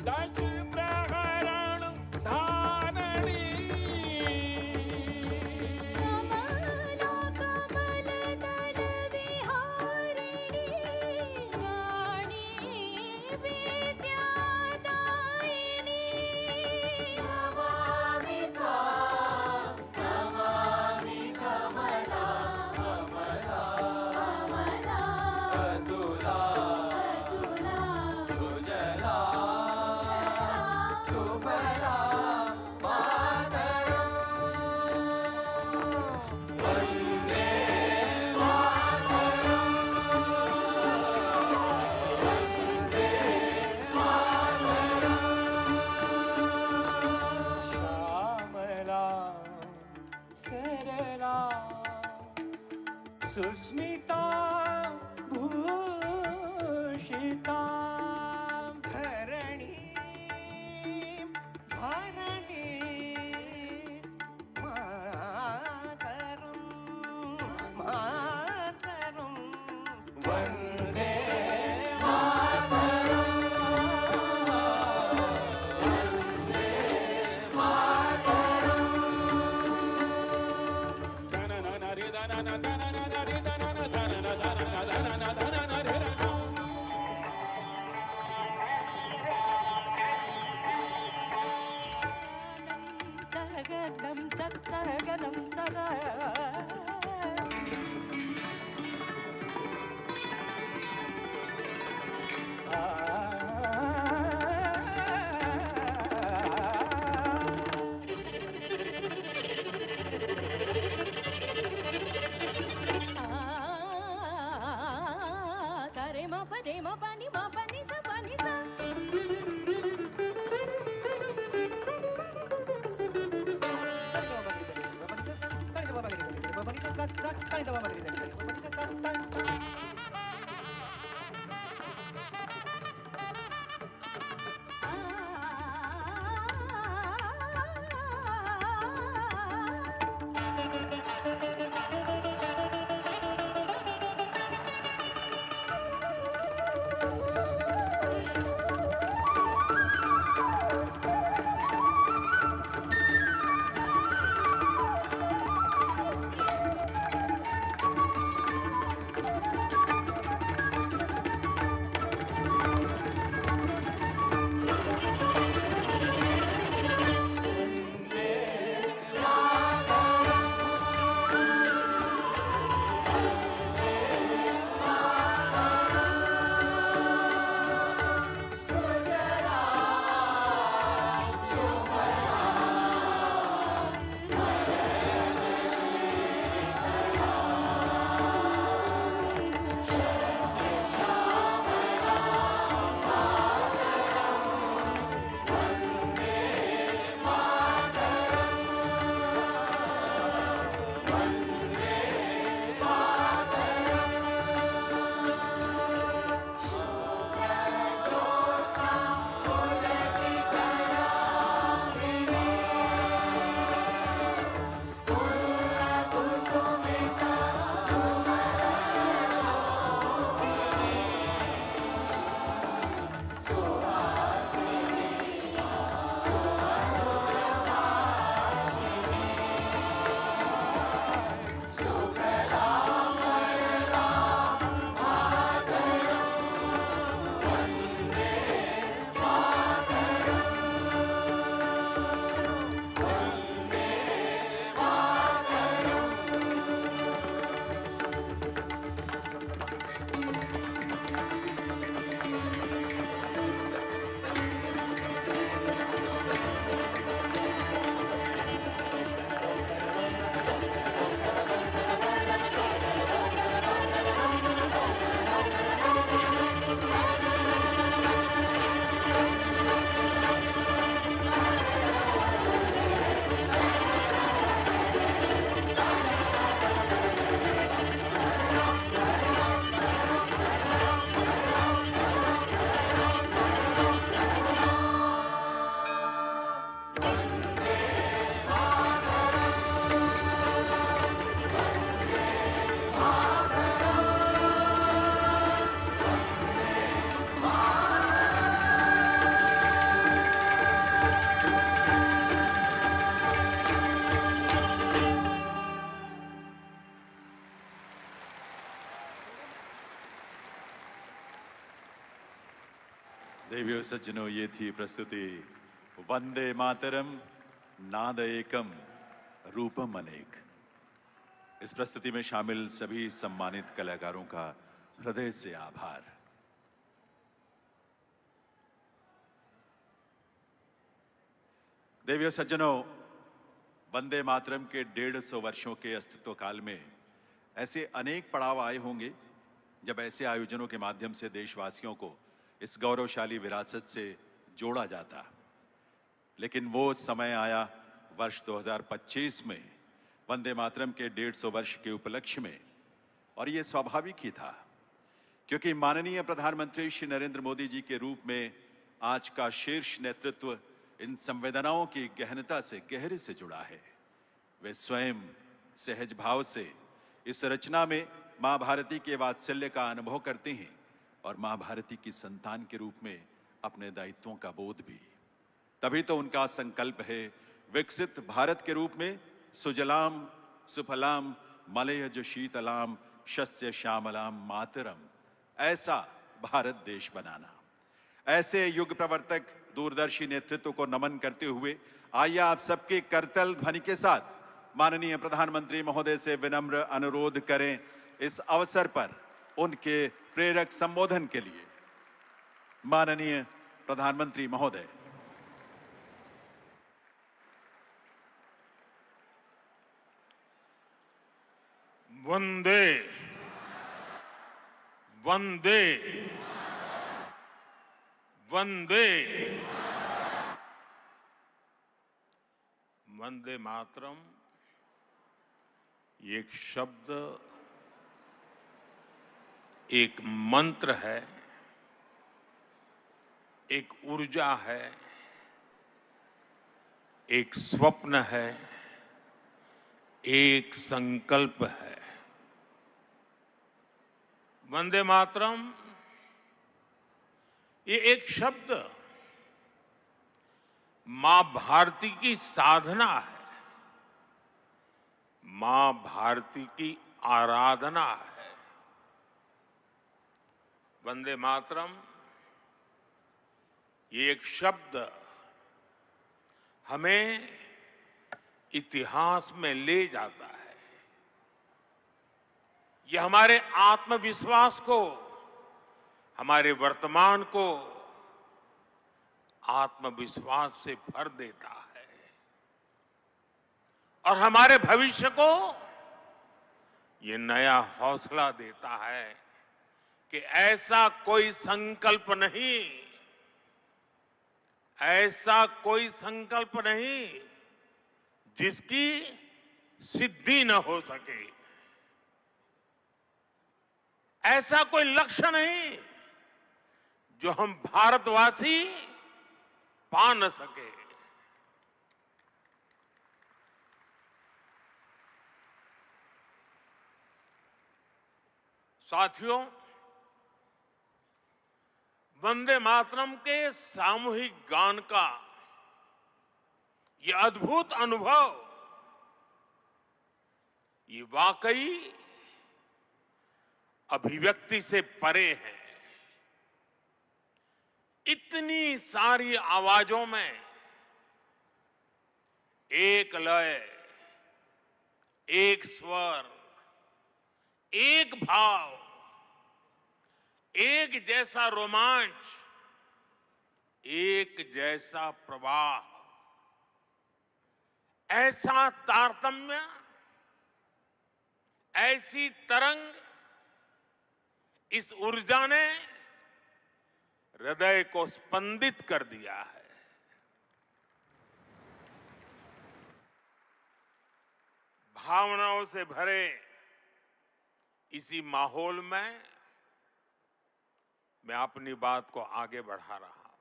दश प्रहरण धारणी कमला कमल दल विहारिणी रानी विद्यादायिनी नमामि नमामि कमला कमला कमला अतुला सुजला सुफला मातरम् वन्दे श्यामला सरला सुस्मिता भूषिता धरणी भरणी मातरं मातरं वन्दे रे म प दे म प नि म प नि स प नि सा देवियों सज्जनों, ये थी प्रस्तुति वंदे मातरम, नाद एकम, रूपम अनेक। इस प्रस्तुति में शामिल सभी सम्मानित कलाकारों का हृदय से आभार। देवियों सज्जनों, वंदे मातरम के 150 वर्षों के अस्तित्व काल में ऐसे अनेक पड़ाव आए होंगे जब ऐसे आयोजनों के माध्यम से देशवासियों को इस गौरवशाली विरासत से जोड़ा जाता। लेकिन वो समय आया वर्ष 2025 में वंदे मातरम के 150 वर्ष के उपलक्ष्य में, और ये स्वाभाविक ही था क्योंकि माननीय प्रधानमंत्री श्री नरेंद्र मोदी जी के रूप में आज का शीर्ष नेतृत्व इन संवेदनाओं की गहनता से गहरे से जुड़ा है। वे स्वयं सहज भाव से इस रचना में मां भारती के वात्सल्य का अनुभव करते हैं और मां भारती की संतान के रूप में अपने दायित्वों का बोध भी। तभी तो उनका संकल्प है विकसित भारत के रूप में सुजलाम सुफलाम मलयज शीतलाम शस्य श्यामलाम मातरम, ऐसा भारत देश बनाना। ऐसे युग प्रवर्तक दूरदर्शी नेतृत्व को नमन करते हुए आइए आप सबके करतल ध्वनि के साथ माननीय प्रधानमंत्री महोदय से विनम्र अनुरोध करें इस अवसर पर उनके प्रेरक संबोधन के लिए। माननीय प्रधानमंत्री महोदय। वंदे वंदे वंदे वंदे मातरम एक शब्द, एक मंत्र है, एक ऊर्जा है, एक स्वप्न है, एक संकल्प है। वंदे मातरम ये एक शब्द मां भारती की साधना है, मां भारती की आराधना है। वंदे मातरम ये एक शब्द हमें इतिहास में ले जाता है। यह हमारे आत्मविश्वास को, हमारे वर्तमान को आत्मविश्वास से भर देता है और हमारे भविष्य को ये नया हौसला देता है कि ऐसा कोई संकल्प नहीं, ऐसा कोई संकल्प नहीं जिसकी सिद्धि न हो सके, ऐसा कोई लक्ष्य नहीं जो हम भारतवासी पा न सके। साथियों, वंदे मातरम के सामूहिक गान का ये अद्भुत अनुभव, ये वाकई अभिव्यक्ति से परे है। इतनी सारी आवाजों में एक लय, एक स्वर, एक भाव, एक जैसा रोमांच, एक जैसा प्रवाह, ऐसा तारतम्य, ऐसी तरंग, इस ऊर्जा ने हृदय को स्पंदित कर दिया है। भावनाओं से भरे इसी माहौल में मैं अपनी बात को आगे बढ़ा रहा हूं।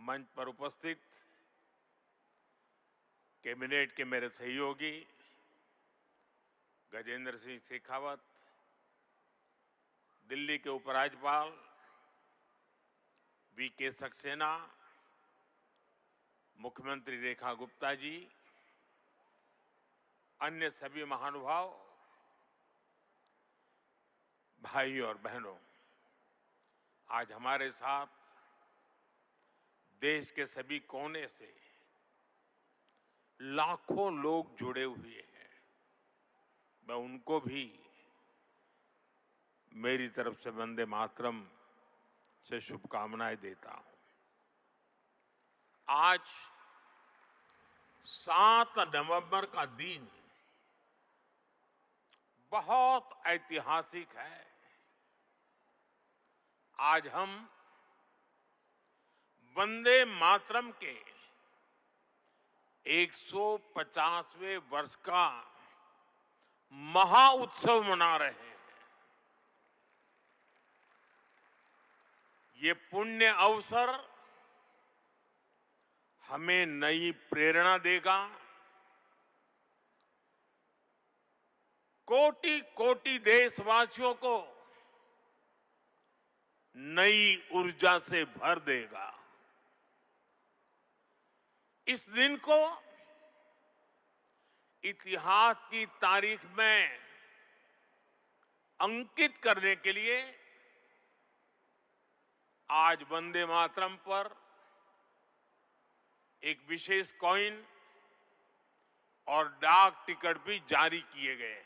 मंच पर उपस्थित कैबिनेट के मेरे सहयोगी गजेंद्र सिंह शेखावत, दिल्ली के उपराज्यपाल वीके सक्सेना, मुख्यमंत्री रेखा गुप्ता जी, अन्य सभी महानुभाव, भाई और बहनों, आज हमारे साथ देश के सभी कोने से लाखों लोग जुड़े हुए हैं। मैं उनको भी मेरी तरफ से वंदे मातरम से शुभकामनाएं देता हूं। आज 7 नवंबर का दिन बहुत ऐतिहासिक है। आज हम वंदे मातरम के 150वें वर्ष का महा उत्सव मना रहे हैं। ये पुण्य अवसर हमें नई प्रेरणा देगा, कोटि कोटि देशवासियों को नई ऊर्जा से भर देगा। इस दिन को इतिहास की तारीख में अंकित करने के लिए आज वंदे मातरम पर एक विशेष कॉइन और डाक टिकट भी जारी किए गए हैं।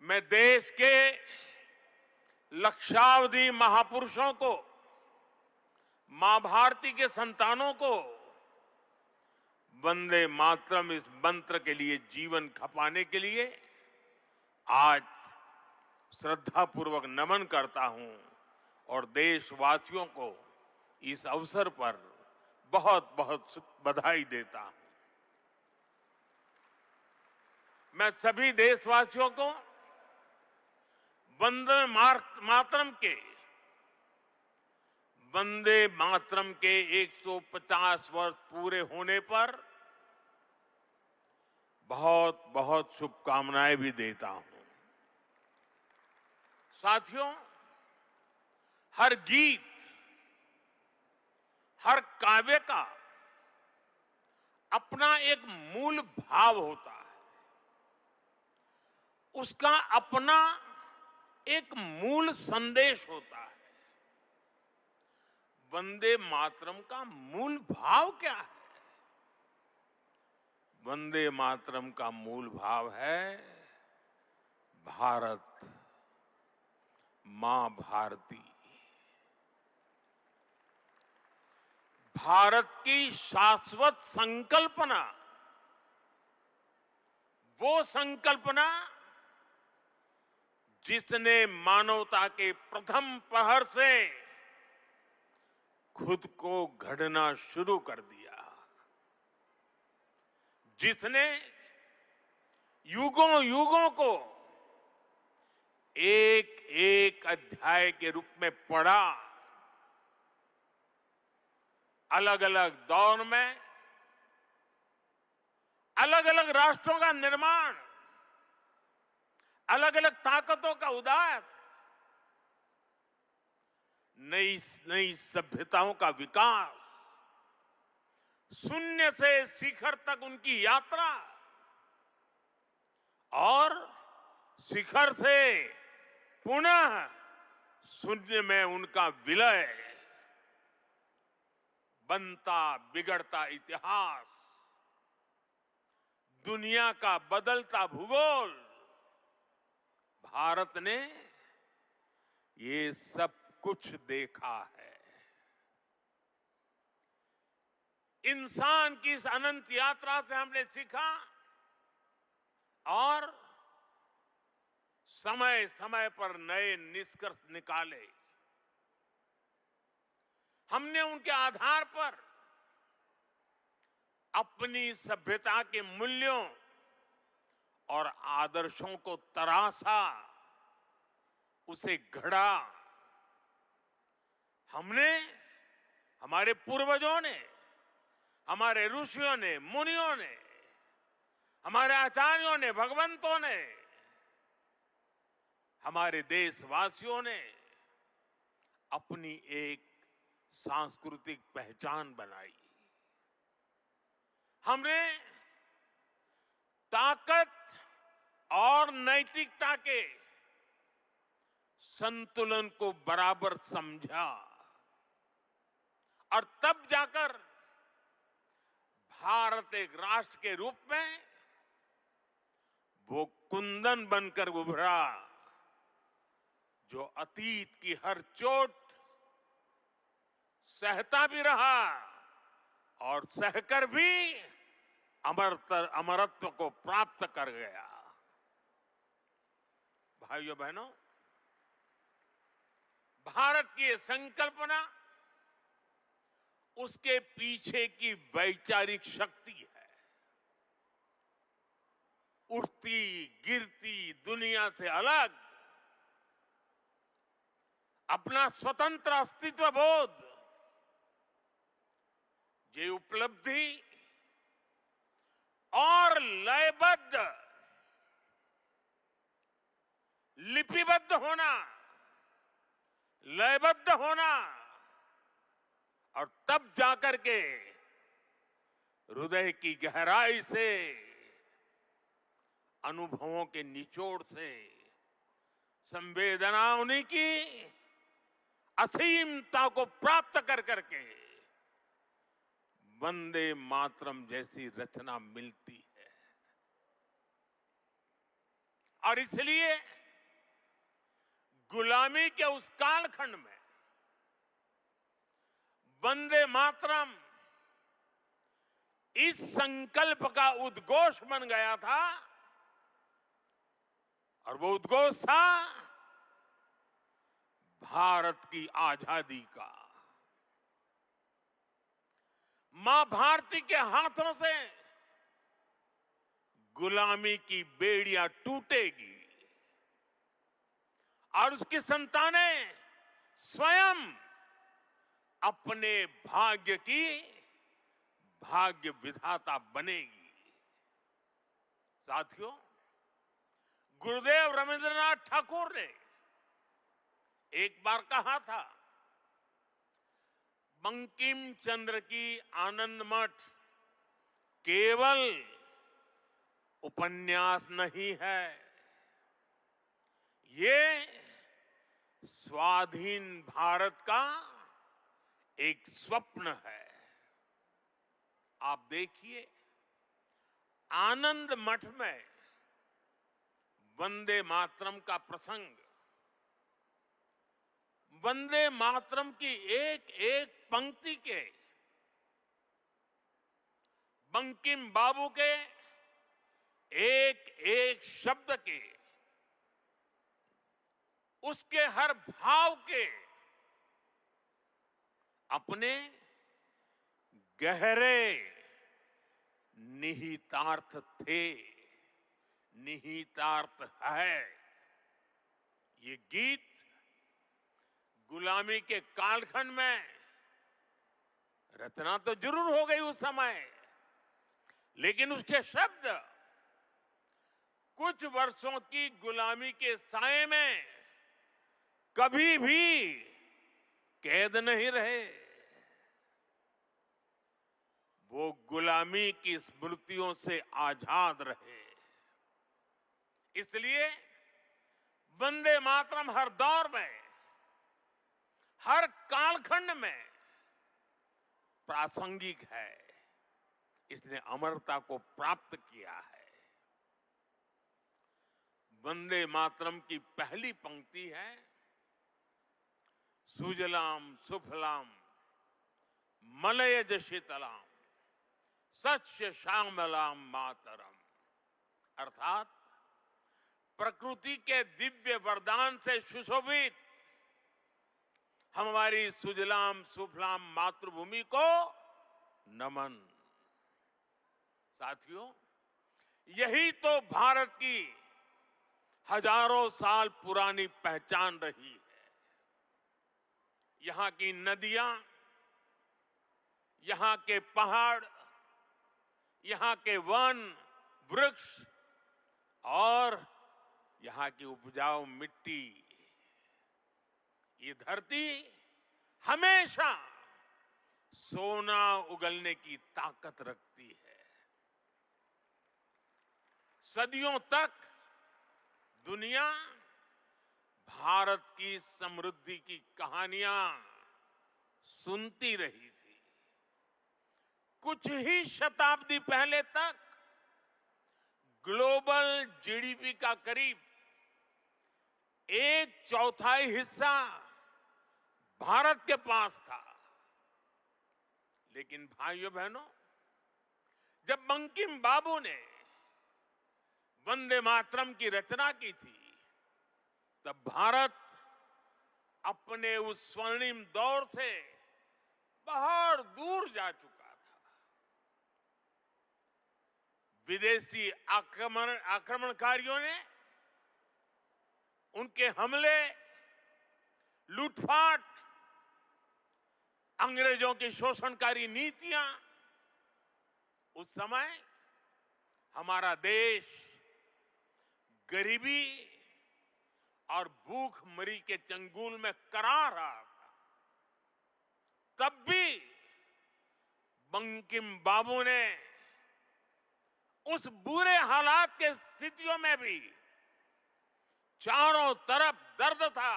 मैं देश के लक्षावधि महापुरुषों को, मां भारती के संतानों को वंदे मातरम इस मंत्र के लिए जीवन खपाने के लिए आज श्रद्धापूर्वक नमन करता हूं और देशवासियों को इस अवसर पर बहुत बहुत बधाई देता हूं। मैं सभी देशवासियों को वंदे मातरम के 150 वर्ष पूरे होने पर बहुत बहुत शुभकामनाएं भी देता हूं। साथियों, हर गीत, हर काव्य का अपना एक मूल भाव होता है, उसका अपना एक मूल संदेश होता है। वंदे मातरम का मूल भाव क्या है? वंदे मातरम का मूल भाव है भारत मां भारती। भारत की शाश्वत संकल्पना, वो संकल्पना जिसने मानवता के प्रथम पहर से खुद को गढ़ना शुरू कर दिया, जिसने युगों युगों को एक एक अध्याय के रूप में पढ़ा, अलग अलग दौर में अलग अलग राष्ट्रों का निर्माण, अलग अलग ताकतों का उदय, नई नई सभ्यताओं का विकास, शून्य से शिखर तक उनकी यात्रा और शिखर से पुनः शून्य में उनका विलय, बनता बिगड़ता इतिहास, दुनिया का बदलता भूगोल, भारत ने ये सब कुछ देखा है। इंसान की इस अनंत यात्रा से हमने सीखा और समय समय पर नए निष्कर्ष निकाले। हमने उनके आधार पर अपनी सभ्यता के मूल्यों और आदर्शों को तराशा, उसे गढ़ा। हमने, हमारे पूर्वजों ने, हमारे ऋषियों ने, मुनियों ने, हमारे आचार्यों ने, भगवंतों ने, हमारे देशवासियों ने अपनी एक सांस्कृतिक पहचान बनाई। हमने ताकत और नैतिकता के संतुलन को बराबर समझा और तब जाकर भारत एक राष्ट्र के रूप में वो कुंदन बनकर उभरा जो अतीत की हर चोट सहता भी रहा और सहकर भी अमरत्व को प्राप्त कर गया। भाइयों बहनों, भारत की ये संकल्पना उसके पीछे की वैचारिक शक्ति है। उठती गिरती दुनिया से अलग अपना स्वतंत्र अस्तित्व बोध, ये उपलब्धि और लयबद्ध लिपिबद्ध होना, लयबद्ध होना और तब जाकर के हृदय की गहराई से, अनुभवों के निचोड़ से, संवेदनाओं की असीमता को प्राप्त कर करके वंदे मातरम जैसी रचना मिलती है। और इसलिए गुलामी के उस कालखंड में वंदे मातरम इस संकल्प का उद्घोष बन गया था और वो उद्घोष था भारत की आजादी का। मां भारती के हाथों से गुलामी की बेड़ियां टूटेगी और उसकी संतानें स्वयं अपने भाग्य की भाग्य विधाता बनेगी। साथियों, गुरुदेव रविंद्रनाथ ठाकुर ने एक बार कहा था, बंकिम चंद्र की आनंद मठ केवल उपन्यास नहीं है, ये स्वाधीन भारत का एक स्वप्न है। आप देखिए, आनंद मठ में वंदे मातरम का प्रसंग, वंदे मातरम की एक एक पंक्ति के, बंकिम बाबू के एक एक शब्द के, उसके हर भाव के अपने गहरे निहितार्थ थे, निहितार्थ है। ये गीत गुलामी के कालखंड में रचना तो जरूर हो गई उस समय, लेकिन उसके शब्द कुछ वर्षों की गुलामी के साए में कभी भी कैद नहीं रहे। वो गुलामी की स्मृतियों से आजाद रहे। इसलिए वंदे मातरम हर दौर में, हर कालखंड में प्रासंगिक है। इसने अमरता को प्राप्त किया है। वंदे मातरम की पहली पंक्ति है, सुजलाम सुफलाम मलयज शीतलाम सस्य श्यामलाम मातरम, अर्थात प्रकृति के दिव्य वरदान से सुशोभित हमारी सुजलाम सुफलाम मातृभूमि को नमन। साथियों, यही तो भारत की हजारों साल पुरानी पहचान रही है। यहां की नदियां, यहां के पहाड़, यहां के वन वृक्ष और यहां की उपजाऊ मिट्टी, ये धरती हमेशा सोना उगलने की ताकत रखती है। सदियों तक दुनिया भारत की समृद्धि की कहानियां सुनती रही थी। कुछ ही शताब्दी पहले तक ग्लोबल जीडीपी का करीब 1/4 हिस्सा भारत के पास था। लेकिन भाइयों बहनों, जब बंकिम बाबू ने वंदे मातरम की रचना की थी, तब भारत अपने उस स्वर्णिम दौर से बहुत दूर जा चुका था। विदेशी आक्रमणकारियों ने उनके हमले, लूटपाट, अंग्रेजों की शोषणकारी नीतियां, उस समय हमारा देश गरीबी और भूखमरी के चंगुल में करा रहा था। तब भी बंकिम बाबू ने उस बुरे हालात के स्थितियों में भी चारों तरफ दर्द था,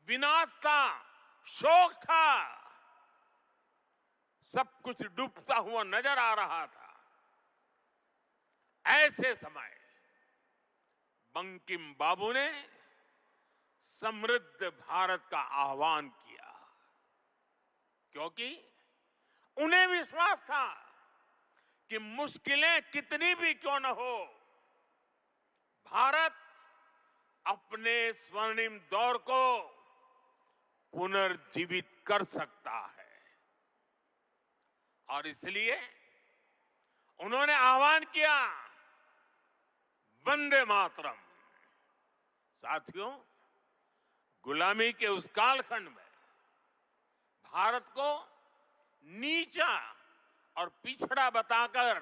विनाश था, शोक था, सब कुछ डूबता हुआ नजर आ रहा था। ऐसे समय बंकिम बाबू ने समृद्ध भारत का आह्वान किया, क्योंकि उन्हें विश्वास था कि मुश्किलें कितनी भी क्यों न हो, भारत अपने स्वर्णिम दौर को पुनर्जीवित कर सकता है। और इसलिए उन्होंने आह्वान किया, वंदे मातरम। साथियों, गुलामी के उस कालखंड में भारत को नीचा और पिछड़ा बताकर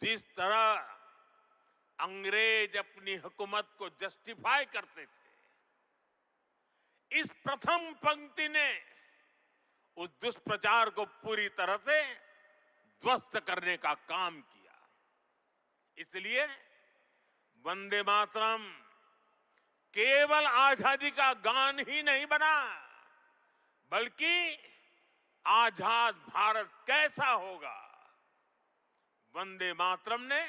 जिस तरह अंग्रेज अपनी हुकूमत को जस्टिफाई करते थे, इस प्रथम पंक्ति ने उस दुष्प्रचार को पूरी तरह से ध्वस्त करने का काम किया। इसलिए वंदे मातरम केवल आजादी का गान ही नहीं बना, बल्कि आजाद भारत कैसा होगा, वंदे मातरम ने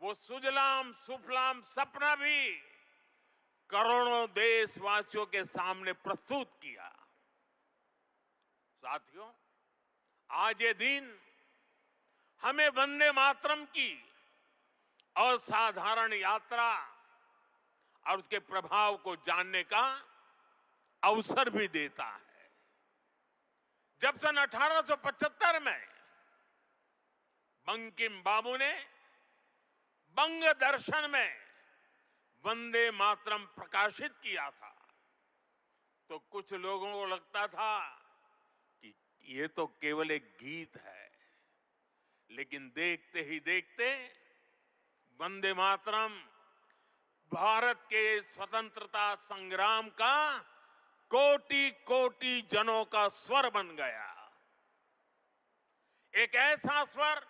वो सुजलाम सुफलाम सपना भी करोड़ों देशवासियों के सामने प्रस्तुत किया। साथियों, आज ये दिन हमें वंदे मातरम की असाधारण यात्रा और उसके प्रभाव को जानने का अवसर भी देता है। जब सन 1875 में बंकिम बाबू ने बंग दर्शन में वंदे मातरम प्रकाशित किया था, तो कुछ लोगों को लगता था कि ये तो केवल एक गीत है। लेकिन देखते ही देखते वंदे मातरम भारत के स्वतंत्रता संग्राम का कोटि कोटि जनों का स्वर बन गया। एक ऐसा स्वर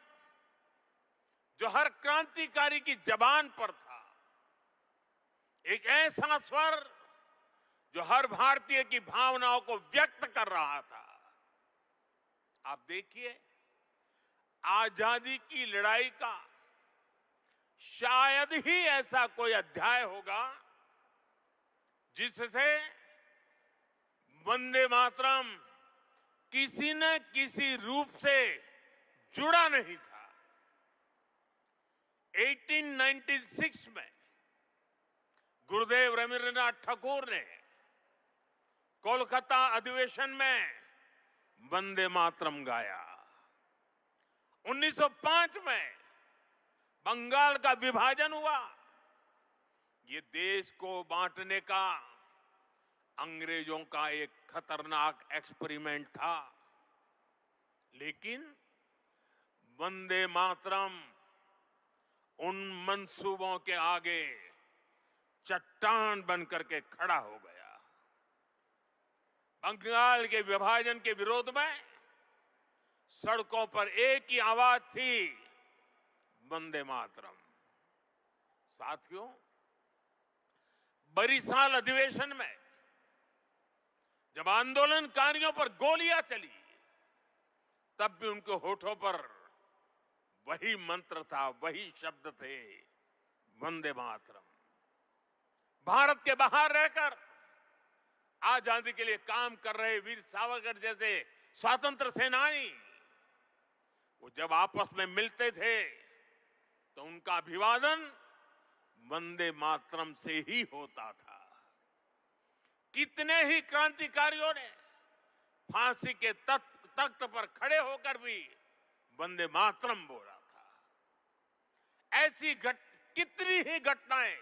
जो हर क्रांतिकारी की जबान पर था, एक ऐसा स्वर जो हर भारतीय की भावनाओं को व्यक्त कर रहा था। आप देखिए, आजादी की लड़ाई का शायद ही ऐसा कोई अध्याय होगा जिससे वंदे मातरम किसी न किसी रूप से जुड़ा नहीं था। 1896 में गुरुदेव रवींद्रनाथ ठाकुर ने कोलकाता अधिवेशन में वंदे मातरम गाया। 1905 में बंगाल का विभाजन हुआ। ये देश को बांटने का अंग्रेजों का एक खतरनाक एक्सपेरिमेंट था, लेकिन वंदे मातरम उन मंसूबों के आगे चट्टान बनकर के खड़ा हो गया। बंगाल के विभाजन के विरोध में सड़कों पर एक ही आवाज थी, वंदे मातरम। साथियों, बरिसाल अधिवेशन में जब आंदोलनकारियों पर गोलियां चली, तब भी उनके होठों पर वही मंत्र था, वही शब्द थे, वंदे मातरम। भारत के बाहर रहकर आजादी के लिए काम कर रहे वीर सावरकर जैसे स्वतंत्र सेनानी, वो जब आपस में मिलते थे तो उनका अभिवादन वंदे मातरम से ही होता था। कितने ही क्रांतिकारियों ने फांसी के तख्त पर खड़े होकर भी वंदे मातरम बोला था। ऐसी कितनी ही घटनाएं,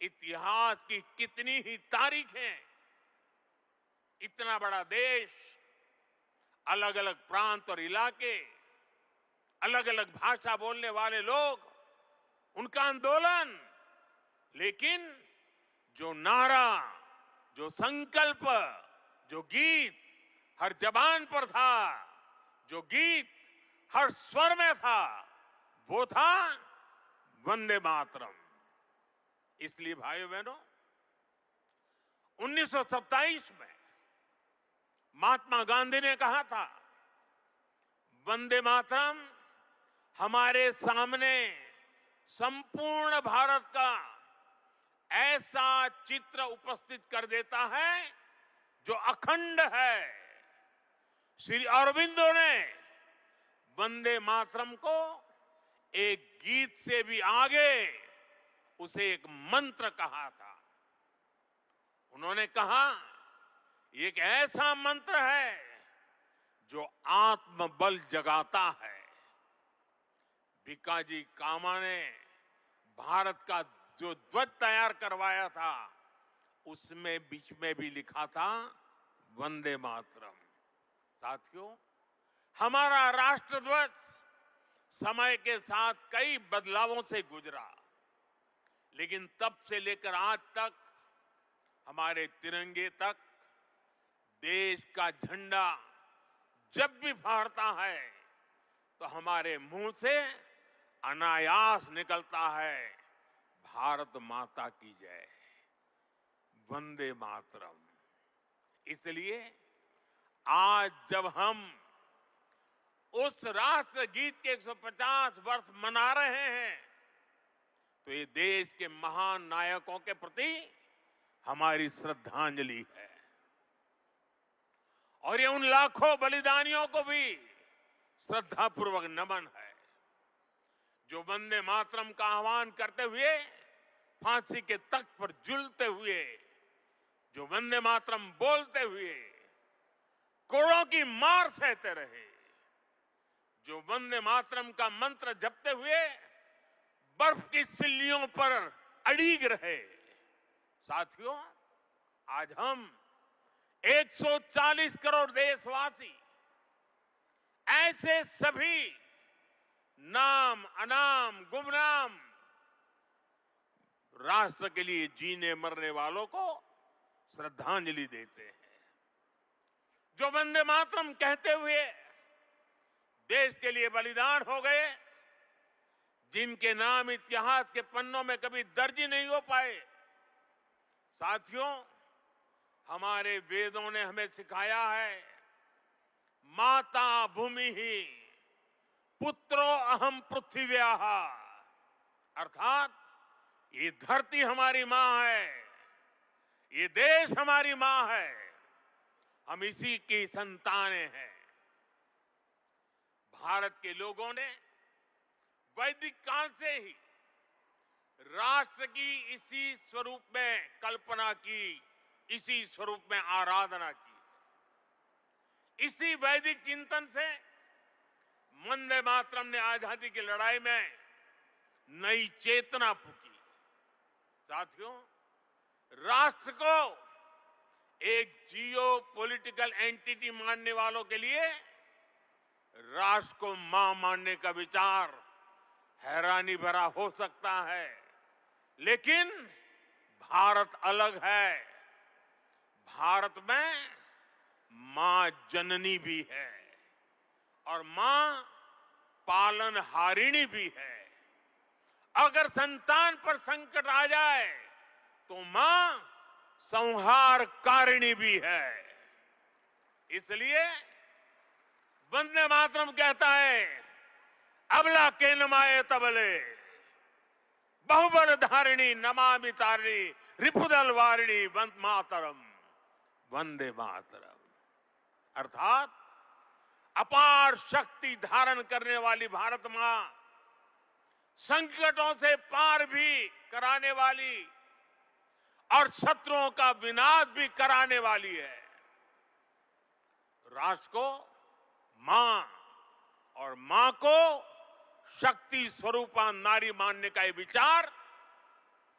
इतिहास की कितनी ही तारीखें, इतना बड़ा देश, अलग अलग प्रांत और इलाके, अलग अलग भाषा बोलने वाले लोग, उनका आंदोलन, लेकिन जो नारा, जो संकल्प, जो गीत हर जबान पर था, जो गीत हर स्वर में था, वो था वंदे मातरम। इसलिए भाइयों बहनों, 1927 में महात्मा गांधी ने कहा था, वंदे मातरम हमारे सामने संपूर्ण भारत का ऐसा चित्र उपस्थित कर देता है जो अखंड है। श्री अरविंदो ने वंदे मातरम को एक गीत से भी आगे उसे एक मंत्र कहा था। उन्होंने कहा, ये एक ऐसा मंत्र है जो आत्मबल जगाता है। भिकाजी कामा ने भारत का जो ध्वज तैयार करवाया था, उसमें बीच में भी लिखा था वंदे मातरम। साथियों, हमारा राष्ट्र ध्वज समय के साथ कई बदलावों से गुजरा, लेकिन तब से लेकर आज तक हमारे तिरंगे तक देश का झंडा जब भी फहरता है तो हमारे मुंह से अनायास निकलता है, भारत माता की जय, वंदे मातरम। इसलिए आज जब हम उस राष्ट्र गीत के 150 वर्ष मना रहे हैं, तो ये देश के महान नायकों के प्रति हमारी श्रद्धांजलि है, और ये उन लाखों बलिदानियों को भी श्रद्धापूर्वक नमन है जो वंदे मातरम का आह्वान करते हुए फांसी के तख्त पर झूलते हुए, जो वंदे मातरम बोलते हुए कोड़ों की मार सहते रहे, जो वंदे मातरम का मंत्र जपते हुए बर्फ की सिल्लियों पर अड़ीग रहे। साथियों, आज हम 140 करोड़ देशवासी ऐसे सभी नाम अनाम गुमनाम राष्ट्र के लिए जीने मरने वालों को श्रद्धांजलि देते हैं, जो वंदे मातरम कहते हुए देश के लिए बलिदान हो गए, जिनके नाम इतिहास के पन्नों में कभी दर्ज ही नहीं हो पाए। साथियों, हमारे वेदों ने हमें सिखाया है, माता भूमि ही पुत्रो अहम पृथ्व्याः, अर्थात ये धरती हमारी मां है, ये देश हमारी मां है, हम इसी की संतानें हैं। भारत के लोगों ने वैदिक काल से ही राष्ट्र की इसी स्वरूप में कल्पना की, इसी स्वरूप में आराधना की। इसी वैदिक चिंतन से वंदे मातरम ने आजादी की लड़ाई में नई चेतना फूंकी। साथियों, राष्ट्र को एक जियो पॉलिटिकल एंटिटी मानने वालों के लिए राष्ट्र को मां मानने का विचार हैरानी भरा हो सकता है, लेकिन भारत अलग है। भारत में मां जननी भी है और मां पालनहारिणी भी है। अगर संतान पर संकट आ जाए तो मां संहारकारिणी भी है। इसलिए वंदे मातरम कहता है, अबला के नमाए तबले बहुबल धारिणी नमामि तारिणी रिपुदल वारिणी वंदे मातरम, वंदे मातरम। अर्थात अपार शक्ति धारण करने वाली भारत मां संकटों से पार भी कराने वाली और शत्रुओं का विनाश भी कराने वाली है। राष्ट्र को मां और मां को शक्ति स्वरूपा नारी मानने का ये विचार,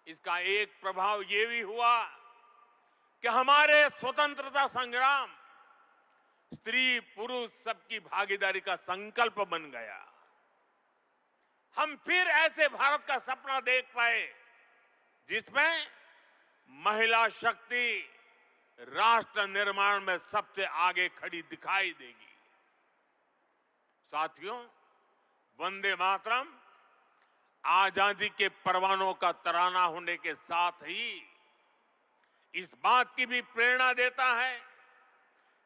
इसका एक प्रभाव ये भी हुआ कि हमारे स्वतंत्रता संग्राम स्त्री पुरुष सबकी भागीदारी का संकल्प बन गया। हम फिर ऐसे भारत का सपना देख पाए जिसमें महिला शक्ति राष्ट्र निर्माण में सबसे आगे खड़ी दिखाई देगी। साथियों, वंदे मातरम आजादी के परवानों का तराना होने के साथ ही इस बात की भी प्रेरणा देता है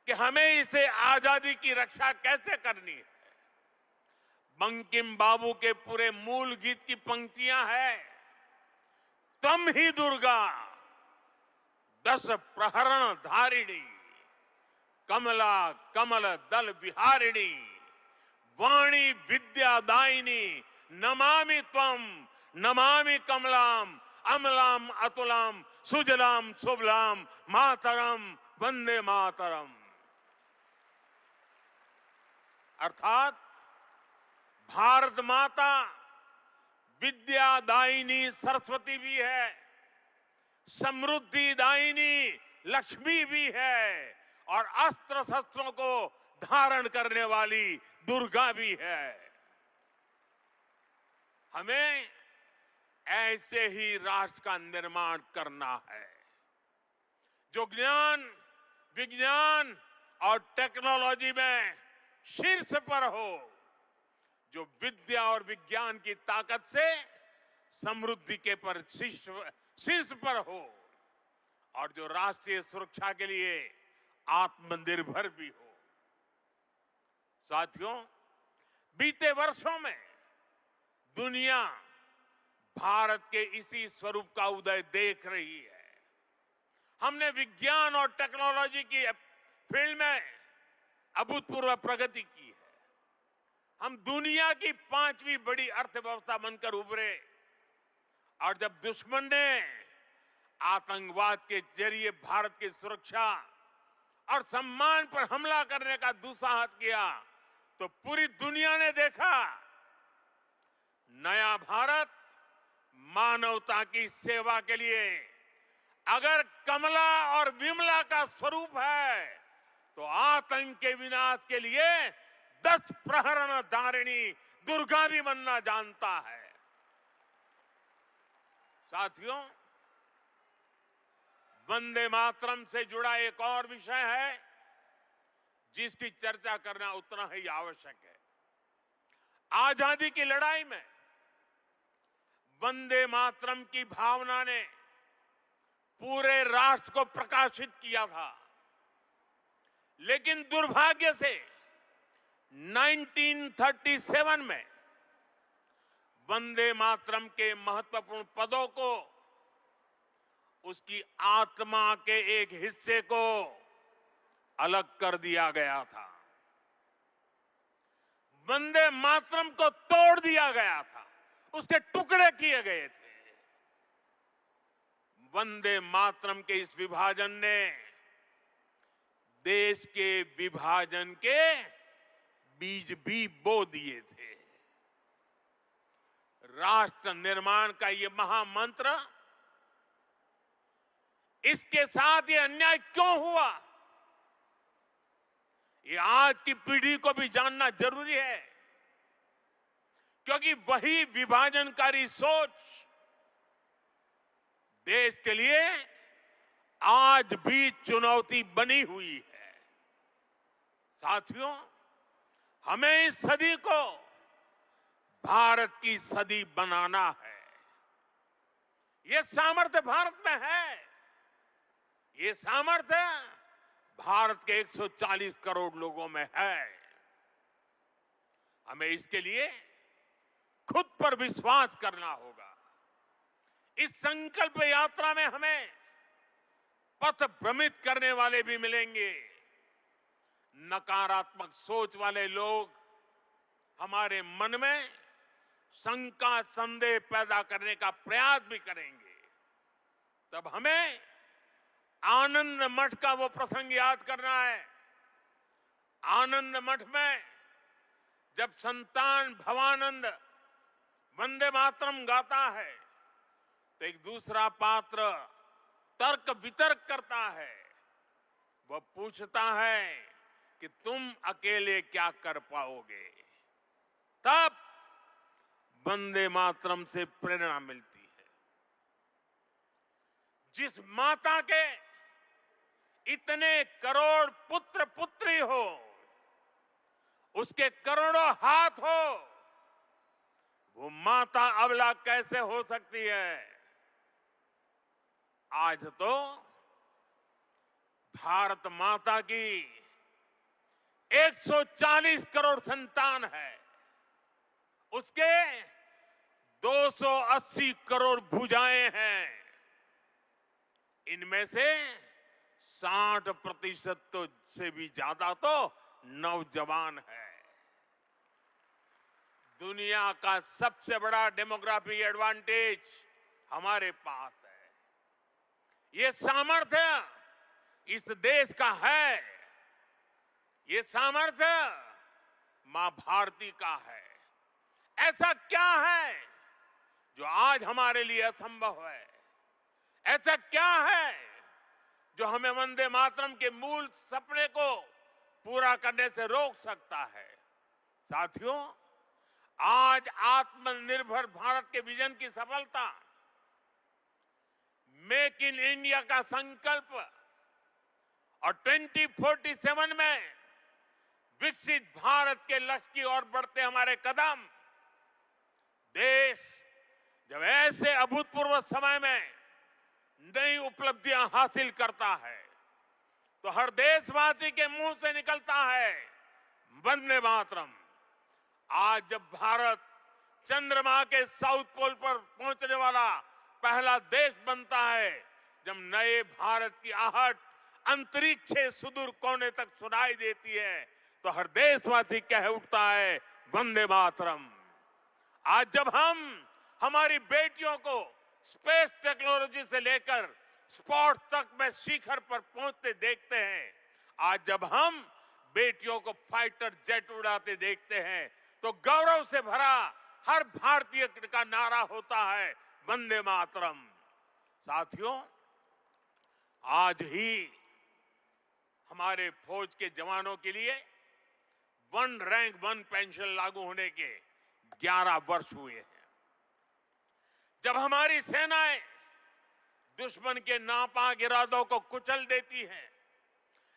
कि हमें इसे आजादी की रक्षा कैसे करनी है। बंकिम बाबू के पूरे मूल गीत की पंक्तियां हैं, तम ही दुर्गा 10 प्रहरण धारिणी, कमला कमल दल विहारिणी, वाणी विद्यादायिनी, नमामि त्वम नमामि कमलाम, अमलाम अतुलाम, सुजलाम सुबलाम, मातरम वंदे मातरम। अर्थात भारत माता विद्यादायिनी सरस्वती भी है, समृद्धि दायिनी लक्ष्मी भी है और अस्त्र शस्त्रों को धारण करने वाली दुर्गा भी है। हमें ऐसे ही राष्ट्र का निर्माण करना है जो ज्ञान विज्ञान और टेक्नोलॉजी में शीर्ष पर हो, जो विद्या और विज्ञान की ताकत से समृद्धि के पर शीर्ष पर हो और जो राष्ट्रीय सुरक्षा के लिए आत्मनिर्भर भी हो। साथियों, बीते वर्षों में दुनिया भारत के इसी स्वरूप का उदय देख रही है। हमने विज्ञान और टेक्नोलॉजी की फील्ड में अभूतपूर्व प्रगति की है। हम दुनिया की 5वीं बड़ी अर्थव्यवस्था बनकर उभरे और जब दुश्मन ने आतंकवाद के जरिए भारत की सुरक्षा और सम्मान पर हमला करने का दुस्साहस किया तो पूरी दुनिया ने देखा नया भारत मानवता की सेवा के लिए अगर कमला और विमला का स्वरूप है तो आतंक के विनाश के लिए 10 प्रहरण धारिणी दुर्गा भी बनना जानता है। साथियों, वंदे मातरम से जुड़ा एक और विषय है जिसकी चर्चा करना उतना ही आवश्यक है। आजादी की लड़ाई में वंदे मातरम की भावना ने पूरे राष्ट्र को प्रकाशित किया था, लेकिन दुर्भाग्य से 1937 में वंदे मातरम के महत्वपूर्ण पदों को उसकी आत्मा के एक हिस्से को अलग कर दिया गया था। वंदे मातरम को तोड़ दिया गया था, उसके टुकड़े किए गए थे। वंदे मातरम के इस विभाजन ने देश के विभाजन के बीज भी बो दिए थे। राष्ट्र निर्माण का ये महामंत्र, इसके साथ ये अन्याय क्यों हुआ, ये आज की पीढ़ी को भी जानना जरूरी है, क्योंकि वही विभाजनकारी सोच देश के लिए आज भी चुनौती बनी हुई है। साथियों, हमें इस सदी को भारत की सदी बनाना है। ये सामर्थ्य भारत में है। ये सामर्थ्य भारत के 140 करोड़ लोगों में है। हमें इसके लिए खुद पर विश्वास करना होगा। इस संकल्प यात्रा में हमें पथ भ्रमित करने वाले भी मिलेंगे। नकारात्मक सोच वाले लोग हमारे मन में शंका संदेह पैदा करने का प्रयास भी करेंगे। तब हमें आनंद मठ का वो प्रसंग याद करना है। आनंद मठ में जब संतान भवानंद वंदे मातरम गाता है तो एक दूसरा पात्र तर्क वितर्क करता है। वह पूछता है कि तुम अकेले क्या कर पाओगे। तब वंदे मातरम से प्रेरणा मिलती है। जिस माता के इतने करोड़ पुत्र पुत्री हो, उसके करोड़ों हाथ हो, वो माता अबला कैसे हो सकती है। आज तो भारत माता की 140 करोड़ संतान है। उसके 280 करोड़ भुजाएं हैं। इनमें से 60% तो से भी ज्यादा तो नौजवान है। दुनिया का सबसे बड़ा डेमोग्राफिक एडवांटेज हमारे पास है। ये सामर्थ्य इस देश का है। ये सामर्थ्य मां भारती का है। ऐसा क्या है जो आज हमारे लिए असंभव है? ऐसा क्या है जो हमें वंदे मातरम के मूल सपने को पूरा करने से रोक सकता है? साथियों, आज आत्मनिर्भर भारत के विजन की सफलता, मेक इन इंडिया का संकल्प और 2047 में विकसित भारत के लक्ष्य की ओर बढ़ते हमारे कदम, देश जब ऐसे अभूतपूर्व समय में नई उपलब्धियां हासिल करता है तो हर देशवासी के मुंह से निकलता है वंदे मातरम। आज जब भारत चंद्रमा के साउथ पोल पर पहुंचने वाला पहला देश बनता है, जब नए भारत की आहट अंतरिक्ष से सुदूर कोने तक सुनाई देती है, तो हर देशवासी कह उठता है वंदे मातरम। आज जब हम हमारी बेटियों को स्पेस टेक्नोलॉजी से लेकर स्पोर्ट्स तक में शिखर पर पहुंचते देखते हैं, आज जब हम बेटियों को फाइटर जेट उड़ाते देखते हैं, तो गौरव से भरा हर भारतीय का नारा होता है वंदे मातरम। साथियों, आज ही हमारे फौज के जवानों के लिए वन रैंक वन पेंशन लागू होने के 11 वर्ष हुए हैं। जब हमारी सेनाएं दुश्मन के नापाक इरादों को कुचल देती हैं,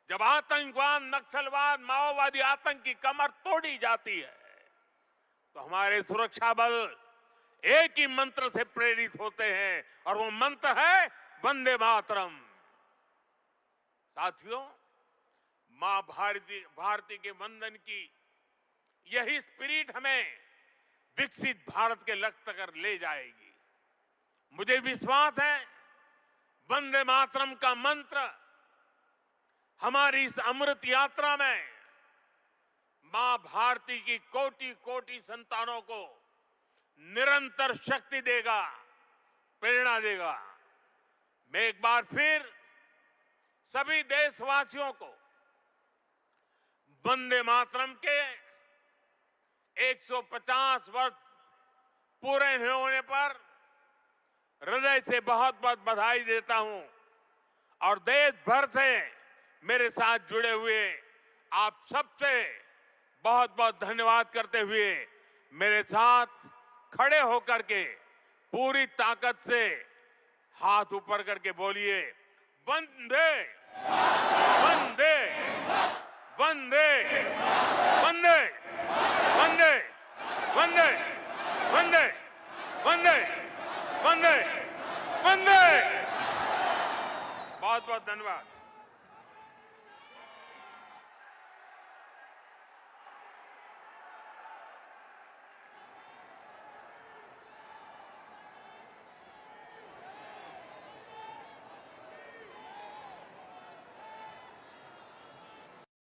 जब आतंकवाद, नक्सलवाद, माओवादी आतंक की कमर तोड़ी जाती है, तो हमारे सुरक्षा बल एक ही मंत्र से प्रेरित होते हैं और वो मंत्र है वंदे मातरम। साथियों, मां भारती के वंदन की यही स्पिरिट हमें विकसित भारत के लक्ष्य तक ले जाएगी। मुझे विश्वास है वंदे मातरम का मंत्र हमारी इस अमृत यात्रा में मां भारती की कोटि कोटि संतानों को निरंतर शक्ति देगा, प्रेरणा देगा। मैं एक बार फिर सभी देशवासियों को वंदे मातरम के 150 वर्ष पूरे होने पर हृदय से बहुत बहुत बधाई देता हूं और देश भर से मेरे साथ जुड़े हुए आप सबसे बहुत बहुत धन्यवाद करते हुए मेरे साथ खड़े होकर के पूरी ताकत से हाथ ऊपर करके बोलिए वंदे वंदे वंदे वंदे वंदे वंदे वंदे वंदे वंदे बहुत बहुत धन्यवाद।